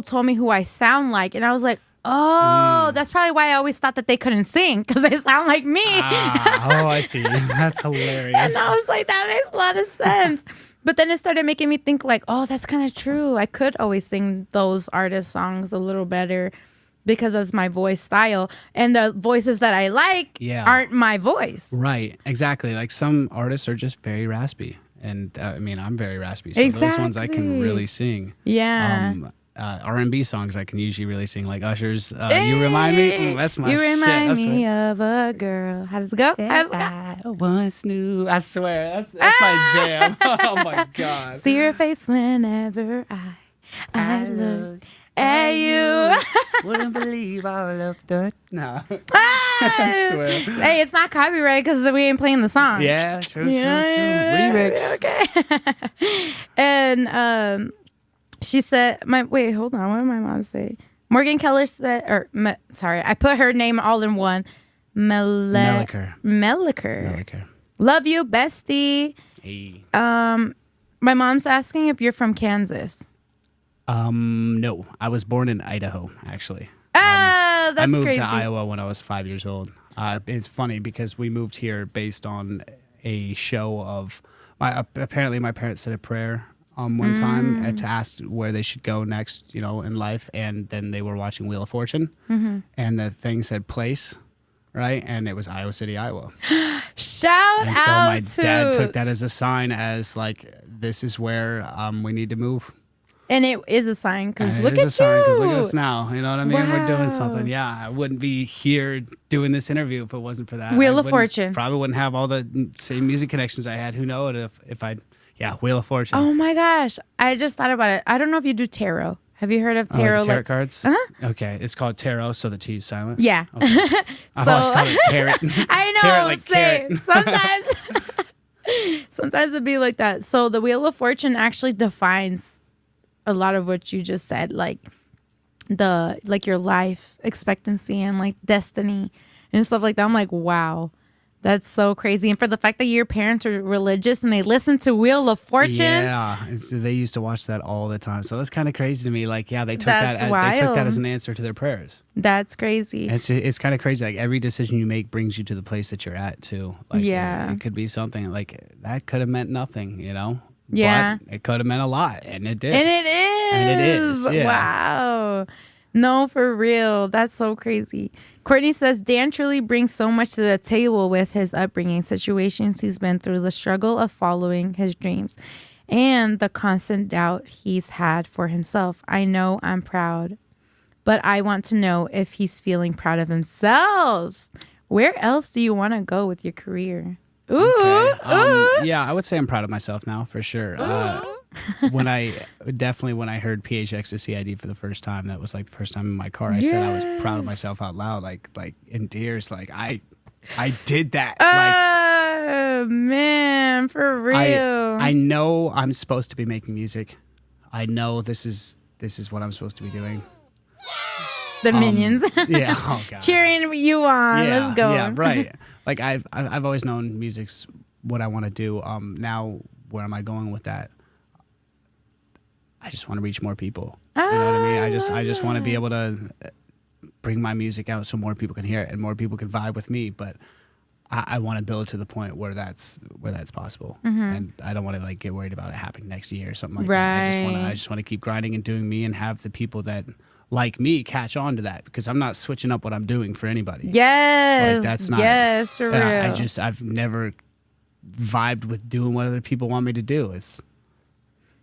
told me who I sound like, and I was like, oh, that's probably why I always thought that they couldn't sing because they sound like me. Oh, I see. That's hilarious. And I was like, that makes a lot of sense. But then it started making me think like, oh, that's kind of true. I could always sing those artist songs a little better because of my voice style. And the voices that I like aren't my voice. Right, exactly. Like some artists are just very raspy. And I mean, I'm very raspy. So those ones I can really sing. Yeah. R&B songs I can usually really sing, like Usher's You Remind Me. That's my You shit. remind That's me what- of a girl. How does it go? How does it go? I once knew. I swear, that's my jam. Oh my god. See your face whenever I look at you. Wouldn't believe all of the no. I swear. Hey, it's not copyright because we ain't playing the song. Yeah, true. Yeah. Remix. Okay. And she said, wait, hold on. What did my mom say? Morgan Keller said, sorry, I put her name all in one. Melliker. Love you, bestie. Hey. My mom's asking if you're from Kansas. No, I was born in Idaho, actually. That's I moved crazy. to Iowa when I was 5 years old. It's funny because we moved here based on a show of apparently my parents said a prayer one time to ask where they should go next, in life, and then they were watching Wheel of Fortune, and the thing said place, right, and it was Iowa City, Iowa. Shout And so out my to dad took that as a sign, as like this is where we need to move. and it is a sign because And look it is at a sign, 'cause you. look at us now. You know what I mean? We're doing Wow. something. Yeah, I wouldn't be here doing this interview if it wasn't for that. Wheel I of wouldn't- Fortune. Probably wouldn't have all the same music connections I had. Who knows if I'd. Yeah, Wheel of Fortune. Oh my gosh, I just thought about it. I don't know if you do tarot. Have you heard of Oh, tarot? like tarot cards? Uh-huh. Okay, it's called tarot, so the T is silent. Yeah. Okay. I've always called it tarot. I know. Tarot like say, carrot. sometimes it'd be like that. So the Wheel of Fortune actually defines a lot of what you just said, like your life expectancy and like destiny and stuff like that. I'm like, wow. That's so crazy. And for the fact that your parents are religious and they listen to Wheel of Fortune. Yeah, they used to watch that all the time. So that's kind of crazy to me. Like, yeah, they took That's that. They took that wild. as an answer to their prayers. That's crazy. It's kind of crazy. Like every decision you make brings you to the place that you're at too. Like, Yeah. it could be something like that could have meant nothing, Yeah. But it could have meant a lot, and it did. And it is. And it is, yeah. Wow. No, for real. That's so crazy. Courtney says Dan truly brings so much to the table with his upbringing, situations he's been through, the struggle of following his dreams, and the constant doubt he's had for himself. I know I'm proud, but I want to know if he's feeling proud of himself. Where else do you want to go with your career? Ooh, Okay. ooh. Yeah, I would say I'm proud of myself now for sure. When I heard PHX to CID for the first time, that was like the first time in my car. I said I was proud of myself out loud, like in tears. Like I did that. Oh, man, for real. I know I'm supposed to be making music. I know this is what I'm supposed to be doing. The minions. Yeah. Oh god. Cheering you on. Yeah, Let's go. Yeah. Right. Like I've always known music's what I want to do. Now where am I going with that? I just want to reach more people. You know what I mean? I just want to be able to bring my music out so more people can hear it and more people can vibe with me. But I want to build to the point where that's possible, and I don't want to like get worried about it happening next year or something like that. I just want to keep grinding and doing me and have the people that like me catch on to that, because I'm not switching up what I'm doing for anybody. Yes. Like, that's not. Yes, for real. I've never vibed with doing what other people want me to do.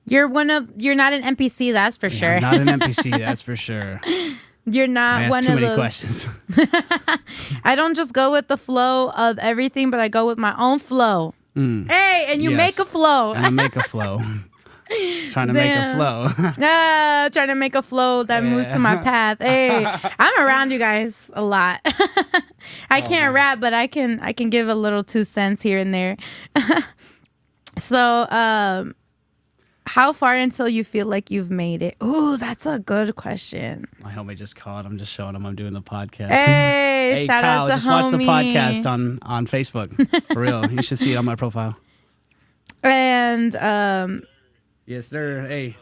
You're not an NPC, that's for sure. I'm not an NPC, that's for sure. You're not I one asked too of many those. questions. I don't just go with the flow of everything, but I go with my own flow. Hey, and you Yes. make a flow. And I make a flow. Trying to make a flow. Trying to make a flow that moves to my path. Hey, I'm around you guys a lot. I can't rap, but I can give a little 2 cents here and there. So, how far until you feel like you've made it? Ooh, that's a good question. My homie just called. I'm just showing him I'm doing the podcast. Hey, shout Kyle, out to just homie. watch the podcast on Facebook. For real. You should see it on my profile. And yes, sir. Hey,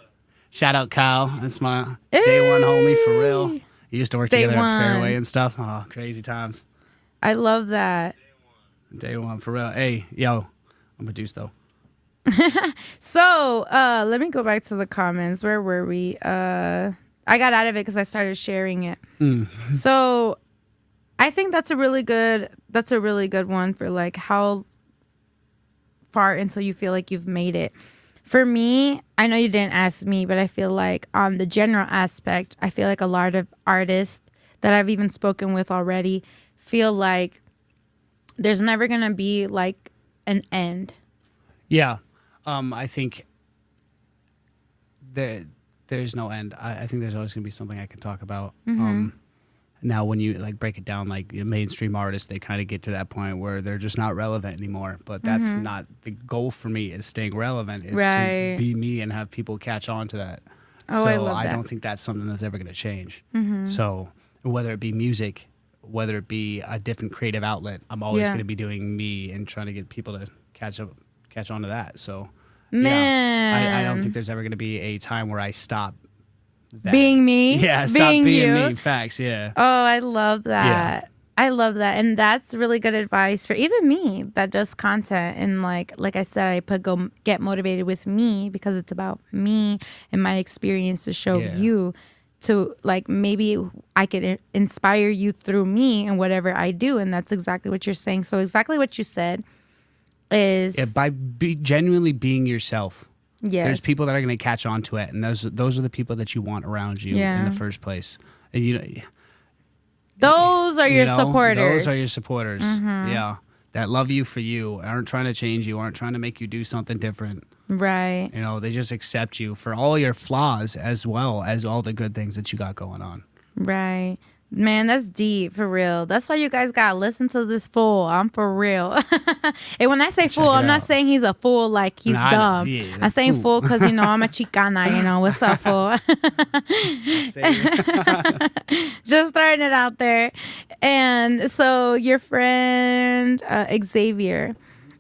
shout out Kyle. That's my day one homie for real. We used to work together at Fairway and stuff. Oh, crazy times. I love that. Day one for real. Hey, yo, I'm a deuce though. So let me go back to the comments. Where were we? I got out of it because I started sharing it. So I think that's a really good one for like how far until you feel like you've made it. For me, I know you didn't ask me, but I feel like on the general aspect, I feel like a lot of artists that I've even spoken with already feel like there's never going to be like an end. Yeah. I think there's no end. I think there's always going to be something I can talk about. Now, when you like break it down, like mainstream artists, they kind of get to that point where they're just not relevant anymore. But that's not the goal for me. Is staying relevant. It's to be me and have people catch on to that. Oh, so I love that. don't think that's something that's ever going to change. So whether it be music, whether it be a different creative outlet, I'm always going to be doing me and trying to get people to catch on to that. So Man, I don't think there's ever going to be a time where I stop that. Being me. Yeah, stop being me. Facts, yeah. Oh, I love that. Yeah. I love that. And that's really good advice for even me that does content. And like I said, I put go get motivated with me because it's about me and my experience to show you to like maybe I could inspire you through me and whatever I do. And that's exactly what you're saying. So exactly what you said is by genuinely being yourself. Yes. There's people that are going to catch on to it, and those are the people that you want around you in the first place. And those are your supporters. Those are your supporters. Yeah, that love you for you, aren't trying to change you, aren't trying to make you do something different. Right. They just accept you for all your flaws as well as all the good things that you got going on. Right. Man, that's deep, for real. That's why you guys gotta listen to this fool. I'm for real. And when I say fool, I'm not saying he's a fool like he's dumb. I'm saying fool because, I'm a Chicana, what's up, fool? Just throwing it out there. And so your friend Xavier,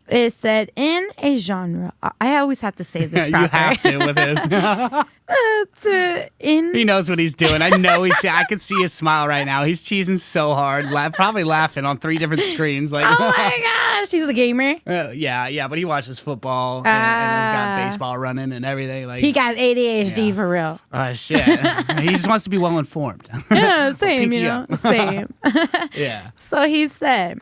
it said, in a genre, I always have to say this proper. You have to with this. He knows what he's doing. I know I can see his smile right now. He's cheesing so hard, probably laughing on 3 different screens. Like, oh my gosh, he's a gamer. Yeah, but he watches football and he's got baseball running and everything. Like he got ADHD for real. Shit. He just wants to be well informed. Yeah, same. Same. Yeah. So he said,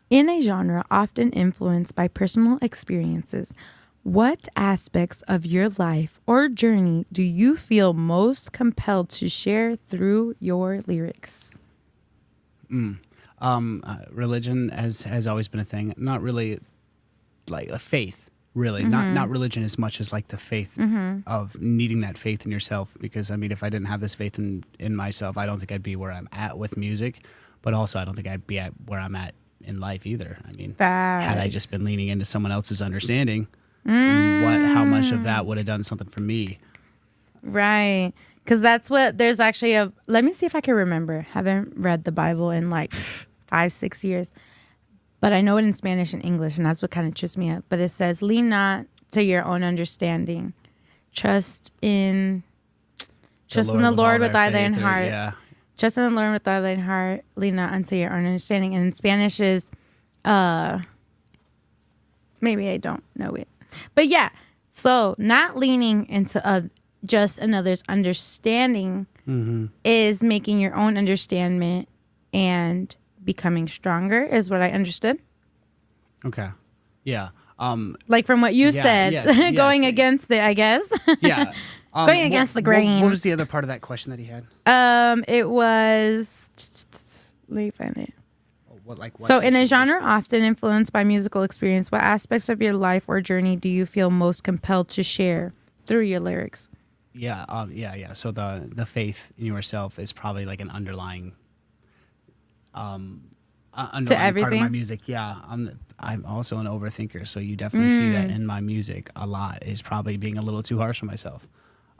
in a genre often influenced by personal experiences, what aspects of your life or journey do you feel most compelled to share through your lyrics? Religion has always been a thing. Not really like a faith, really. Not religion as much as like the faith of needing that faith in yourself. Because, if I didn't have this faith in myself, I don't think I'd be where I'm at with music. But also, I don't think I'd be at where I'm at in life either. Had I just been leaning into someone else's understanding, how much of that would have done something for me? Right. Because that's what there's actually let me see if I can remember. Haven't read the Bible in like 5-6 years, but I know it in Spanish and English, and that's what kind of trips me up. But it says, lean not to your own understanding. Trust in the Lord with all thine heart. Yeah. Trust in the Lord with all thine heart. Lean not unto your own understanding. And in Spanish is, maybe I don't know it. But yeah, so not leaning into just another's understanding is making your own understanding and becoming stronger is what I understood. Okay. Yeah. Like from what you said, yes. going against it, I guess. Yeah. Going against the grain. What was the other part of that question that he had? It was, let me find it. What so in a genre often influenced by musical experience, what aspects of your life or journey do you feel most compelled to share through your lyrics. Yeah. So the faith in yourself is probably like an underlying To part of my everything? music. Yeah, I'm also an overthinker, so you definitely see that in my music a lot. Is probably being a little too harsh on myself.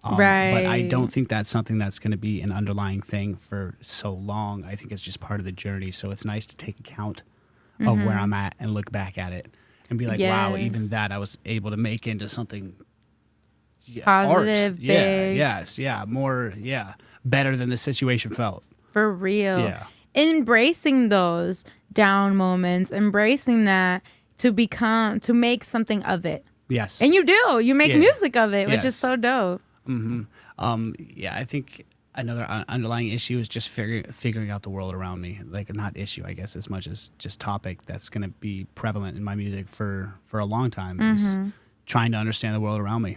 Right. But I don't think that's something that's going to be an underlying thing for so long. I think it's just part of the journey. So it's nice to take account of where I'm at and look back at it and be like, wow, Yes. even that I was able to make into something Positive, art. big. More, better than the situation felt. For real. Yeah. Embracing those down moments, embracing that to make something of it. Yes. And you do. You make Yeah. music of it, which is Yes. so dope. I think another underlying issue is just figuring out the world around me. Like, not issue, I guess, as much as just topic that's going to be prevalent in my music for a long time is trying to understand the world around me.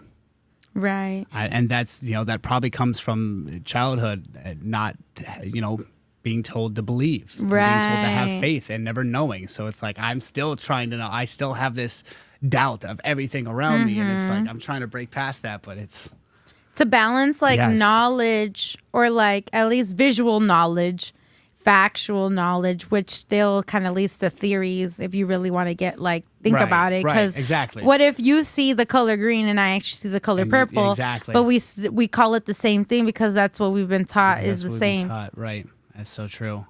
Right. And that's, that probably comes from childhood, not, being told to believe, being told to have Right. faith and never knowing. So it's like, I'm still trying to know. I still have this doubt of everything around me. And it's like, I'm trying to break past that, but it's... To balance like Yes. knowledge or like at least visual knowledge, factual knowledge, which still kind of leads to theories if you really want to get like think Right, about it. right, Because exactly. what if you see the color green and I actually see the color And purple? exactly. But we call it the same thing because that's what we've been taught That's is the what we've been same. taught, right. That's so true.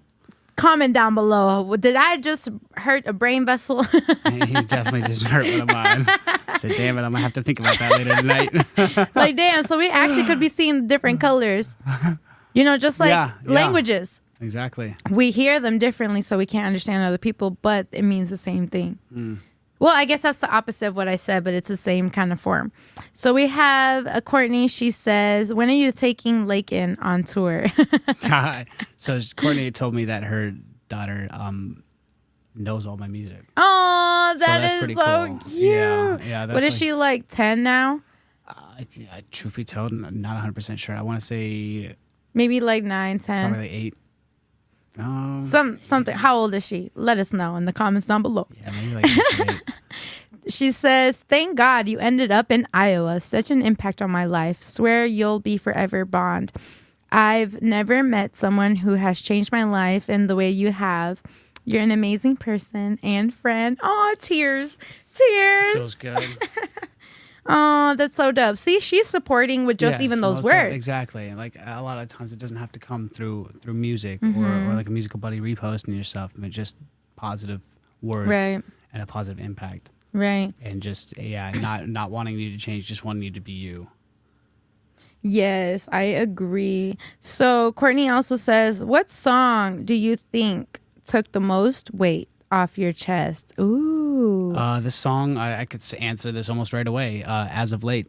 Comment down below. Did I just hurt a brain vessel? He definitely just hurt one of mine. I said, damn it, I'm going to have to think about that later tonight. Like, damn. So we actually could be seeing different colors. Just like Yeah. languages. Exactly. We hear them differently, so we can't understand other people, but it means the same thing. Well, I guess that's the opposite of what I said, but it's the same kind of form. So we have Courtney. She says, when are you taking Lakin on tour? So Courtney told me that her daughter knows all my music. Oh, that's that is pretty so cool. cute. Yeah. That's What is like- she, like 10 now? Truth be told, I'm not 100% sure. I want to say Maybe like 9, 10. probably like 8. Something. How old is she? Let us know in the comments down below. Yeah, maybe like 6 or 8. She says, thank God you ended up in Iowa. Such an impact on my life. Swear you'll be forever bond. I've never met someone who has changed my life in the way you have. You're an amazing person and friend. Oh, tears. Feels good. Oh, that's so dope. See, she's supporting with just Yeah, even so those most words. Exactly. Like a lot of times it doesn't have to come through music or like a musical buddy reposting your stuff, but just positive words Right. and a positive impact. Right. And just not wanting you to change, just wanting you to be you. Yes, I agree. So Courtney also says, what song do you think took the most weight off your chest? Ooh. This song, I could answer this almost right away. As of late,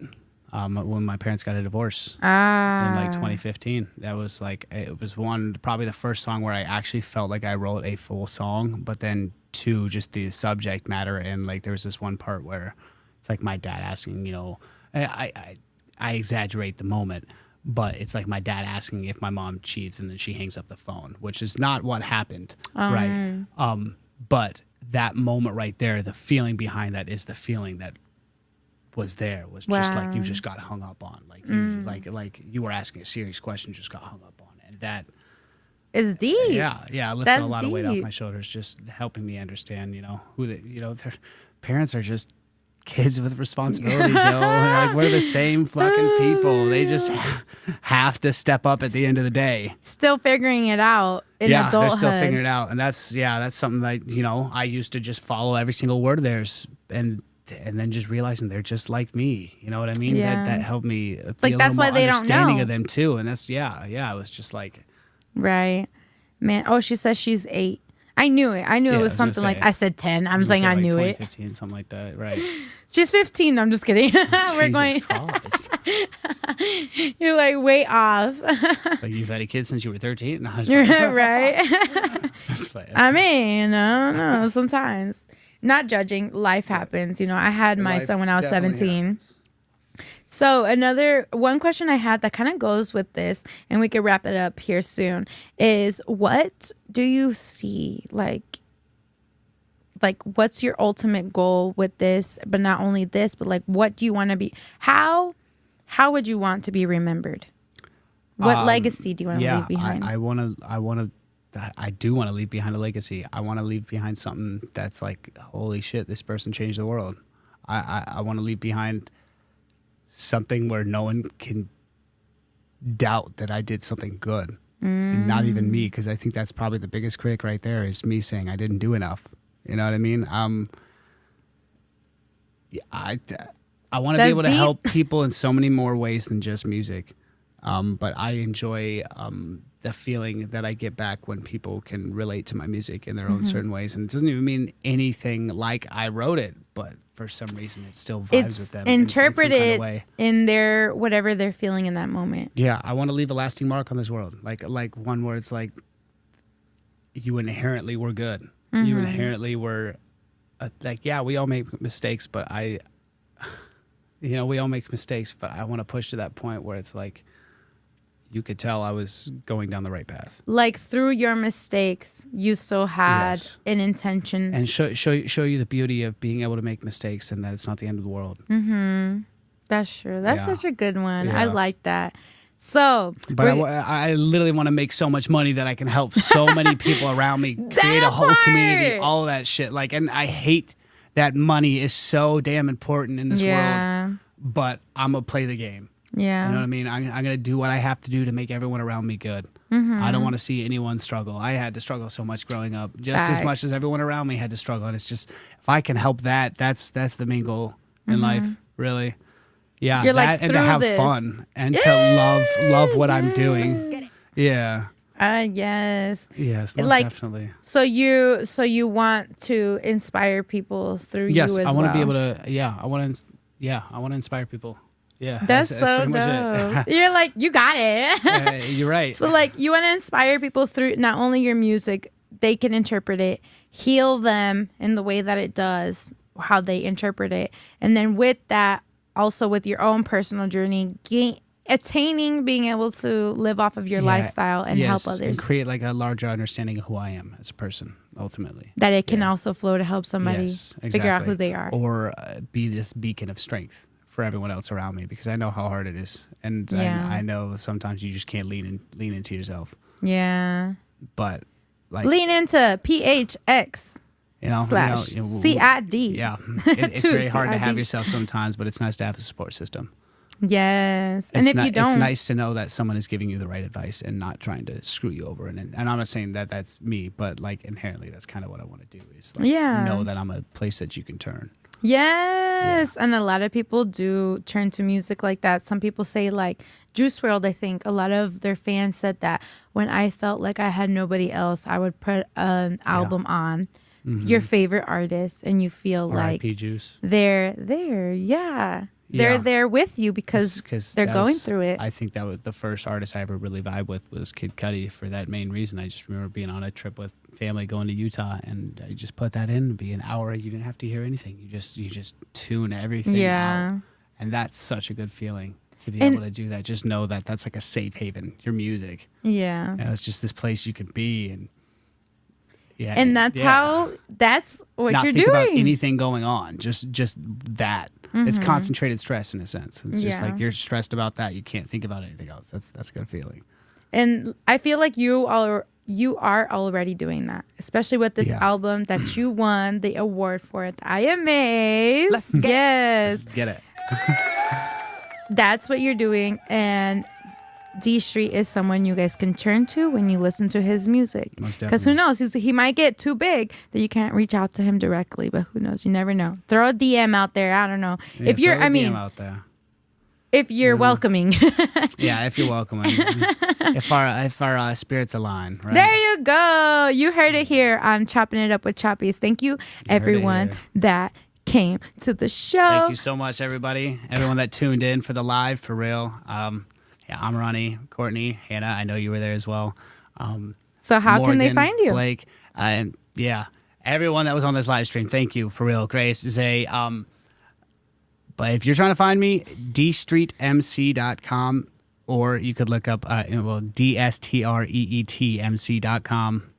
when my parents got a divorce in like 2015, that was like, it was probably the first song where I actually felt like I wrote a full song, but then two, just the subject matter. And like, there was this one part where it's like my dad asking, I exaggerate the moment, but it's like my dad asking if my mom cheats and then she hangs up the phone, which is not what happened. Right. But that moment right there, the feeling behind that is the feeling that was there, was just like you just got hung up on. Like you like you were asking a serious question, just got hung up on. And that It's deep. yeah, it lifted That's a lot of weight off deep. my shoulders, just helping me understand, who their parents are just kids with responsibilities, like we're the same fucking people. They just have to step up at the end of the day. Still figuring it out in adulthood. They're still figuring it out, and that's something that I used to just follow every single word of theirs, and then just realizing they're just like me. You know what I mean? Yeah. That helped me be Like, a that's little why more they don't understanding know. of them too, and that's it was just like Right. Man. Oh, she says she's 8. I knew it. I knew Yeah, it I was was gonna something like, say. I said 10. I'm you saying said, I like, knew it. 2015, something like that, right? She's 15. I'm just kidding. We're Jesus going, Christ. you're like way off. Like, you've had a kid since you were 13? No, I was Right. just playing. I mean, no, sometimes. Not judging. Life happens. I had my son when I was 17. So one question I had that kind of goes with this, and we could wrap it up here soon, is what do you see? Like what's your ultimate goal with this? But not only this, but like, what do you want to be? How how would you want to be remembered? What legacy do you want to leave behind? I do want to leave behind a legacy. I want to leave behind something that's like, holy shit, this person changed the world. I want to leave behind something where no one can doubt that I did something good. And not even me, because I think that's probably the biggest critic right there is me saying I didn't do enough. You know what I mean? I want to be able to help people in so many more ways than just music. But I enjoy the feeling that I get back when people can relate to my music in their own certain ways. And it doesn't even mean anything like I wrote it, but for some reason it still vibes with them. Interpret in some kind it of way. in their whatever they're feeling in that moment. Yeah, I want to leave a lasting mark on this world. Like one where it's like, you inherently were good. You inherently were, yeah, we all make mistakes, but we all make mistakes, but I want to push to that point where it's like, you could tell I was going down the right path. Like through your mistakes, you still had an intention. And show you the beauty of being able to make mistakes and that it's not the end of the world. That's true. That's such a good one. I like that. So, but I literally want to make so much money that I can help so many people around me, create a whole community, all of that shit. Like, and I hate that money is so damn important in this world, but I'm going to play the game. Yeah. You know what I mean? I'm going to do what I have to do to make everyone around me good. I don't want to see anyone struggle. I had to struggle so much growing up, just as much as everyone around me had to struggle. And it's just, if I can help that's the main goal in life, really. Yeah, you're that like, and to have fun and to love what I'm doing. Yeah. Yes. Yes, most definitely. So you want to inspire people through you as well. Yes, I want to be able to. I want to inspire people. Yeah, that's so dope. You're like, you got it. You're right. So like, you want to inspire people through not only your music, they can interpret it, heal them in the way that it does, how they interpret it, and then with that, also with your own personal journey, attaining being able to live off of your lifestyle and help others. And create like a larger understanding of who I am as a person, ultimately. That it can also flow to help somebody figure out who they are. Or be this beacon of strength for everyone else around me, because I know how hard it is. And I know sometimes you just can't lean into yourself. Yeah. But like, lean into PHX. CID. Yeah. It's very hard to have yourself sometimes, but it's nice to have a support system. Yes. And if you don't, it's nice to know that someone is giving you the right advice and not trying to screw you over. And I'm not saying that that's me, but like inherently that's kind of what I want to do, is like know that I'm a place that you can turn. Yes. And a lot of people do turn to music like that. Some people say, like Juice WRLD, I think a lot of their fans said that when I felt like I had nobody else, I would put an album on your favorite artist, and you feel like Juice. They're there. They're there with you because they're going through it. I think that was the first artist I ever really vibe with was Kid Cudi, for that main reason. I just remember being on a trip with family going to Utah, and I just put that in. It'd be an hour. You didn't have to hear anything. You just tune everything out. And that's such a good feeling to be able to do that. Just know that that's like a safe haven, your music. Yeah. It's just this place you can be, and that's what not you're think doing. About anything going on, just that. It's concentrated stress in a sense. It's just like you're stressed about that. You can't think about anything else. That's a good feeling. And I feel like you are already doing that, especially with this album that you won the award for at the IMAs. Let's get it. That's what you're doing, and DStreet is someone you guys can turn to when you listen to his music. Because who knows? He might get too big that you can't reach out to him directly, but who knows? You never know. Throw a DM out there. I don't know. Yeah, if you're, DM out there. If you're welcoming. If you're welcoming. if our spirits align. Right? There you go. You heard it here on Chopping It Up with Chapis. Thank you, everyone that came to the show. Thank you so much, everybody. Everyone that tuned in for the live, for real. I'm Ronnie, Courtney, Hannah. I know you were there as well. So how Morgan, can they find you? Blake, and everyone that was on this live stream. Thank you, for real. Grace, Zay. But if you're trying to find me, DStreetMC.com, or you could look up DStreetMC.com,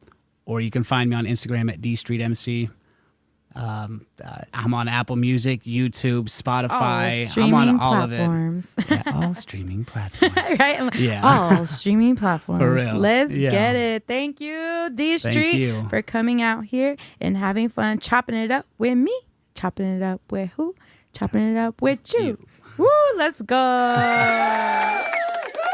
or you can find me on Instagram at DStreetMC. I'm on Apple Music, YouTube, Spotify. Streaming I'm on all platforms. of it. Yeah, all streaming platforms. Right? I'm like, Yeah. all streaming platforms. For real. Let's Yeah. get it. Thank you, DStreet, Thank you. for coming out here and having fun chopping it up with me. Chopping it up with who? Chopping it up with you. Woo, let's go.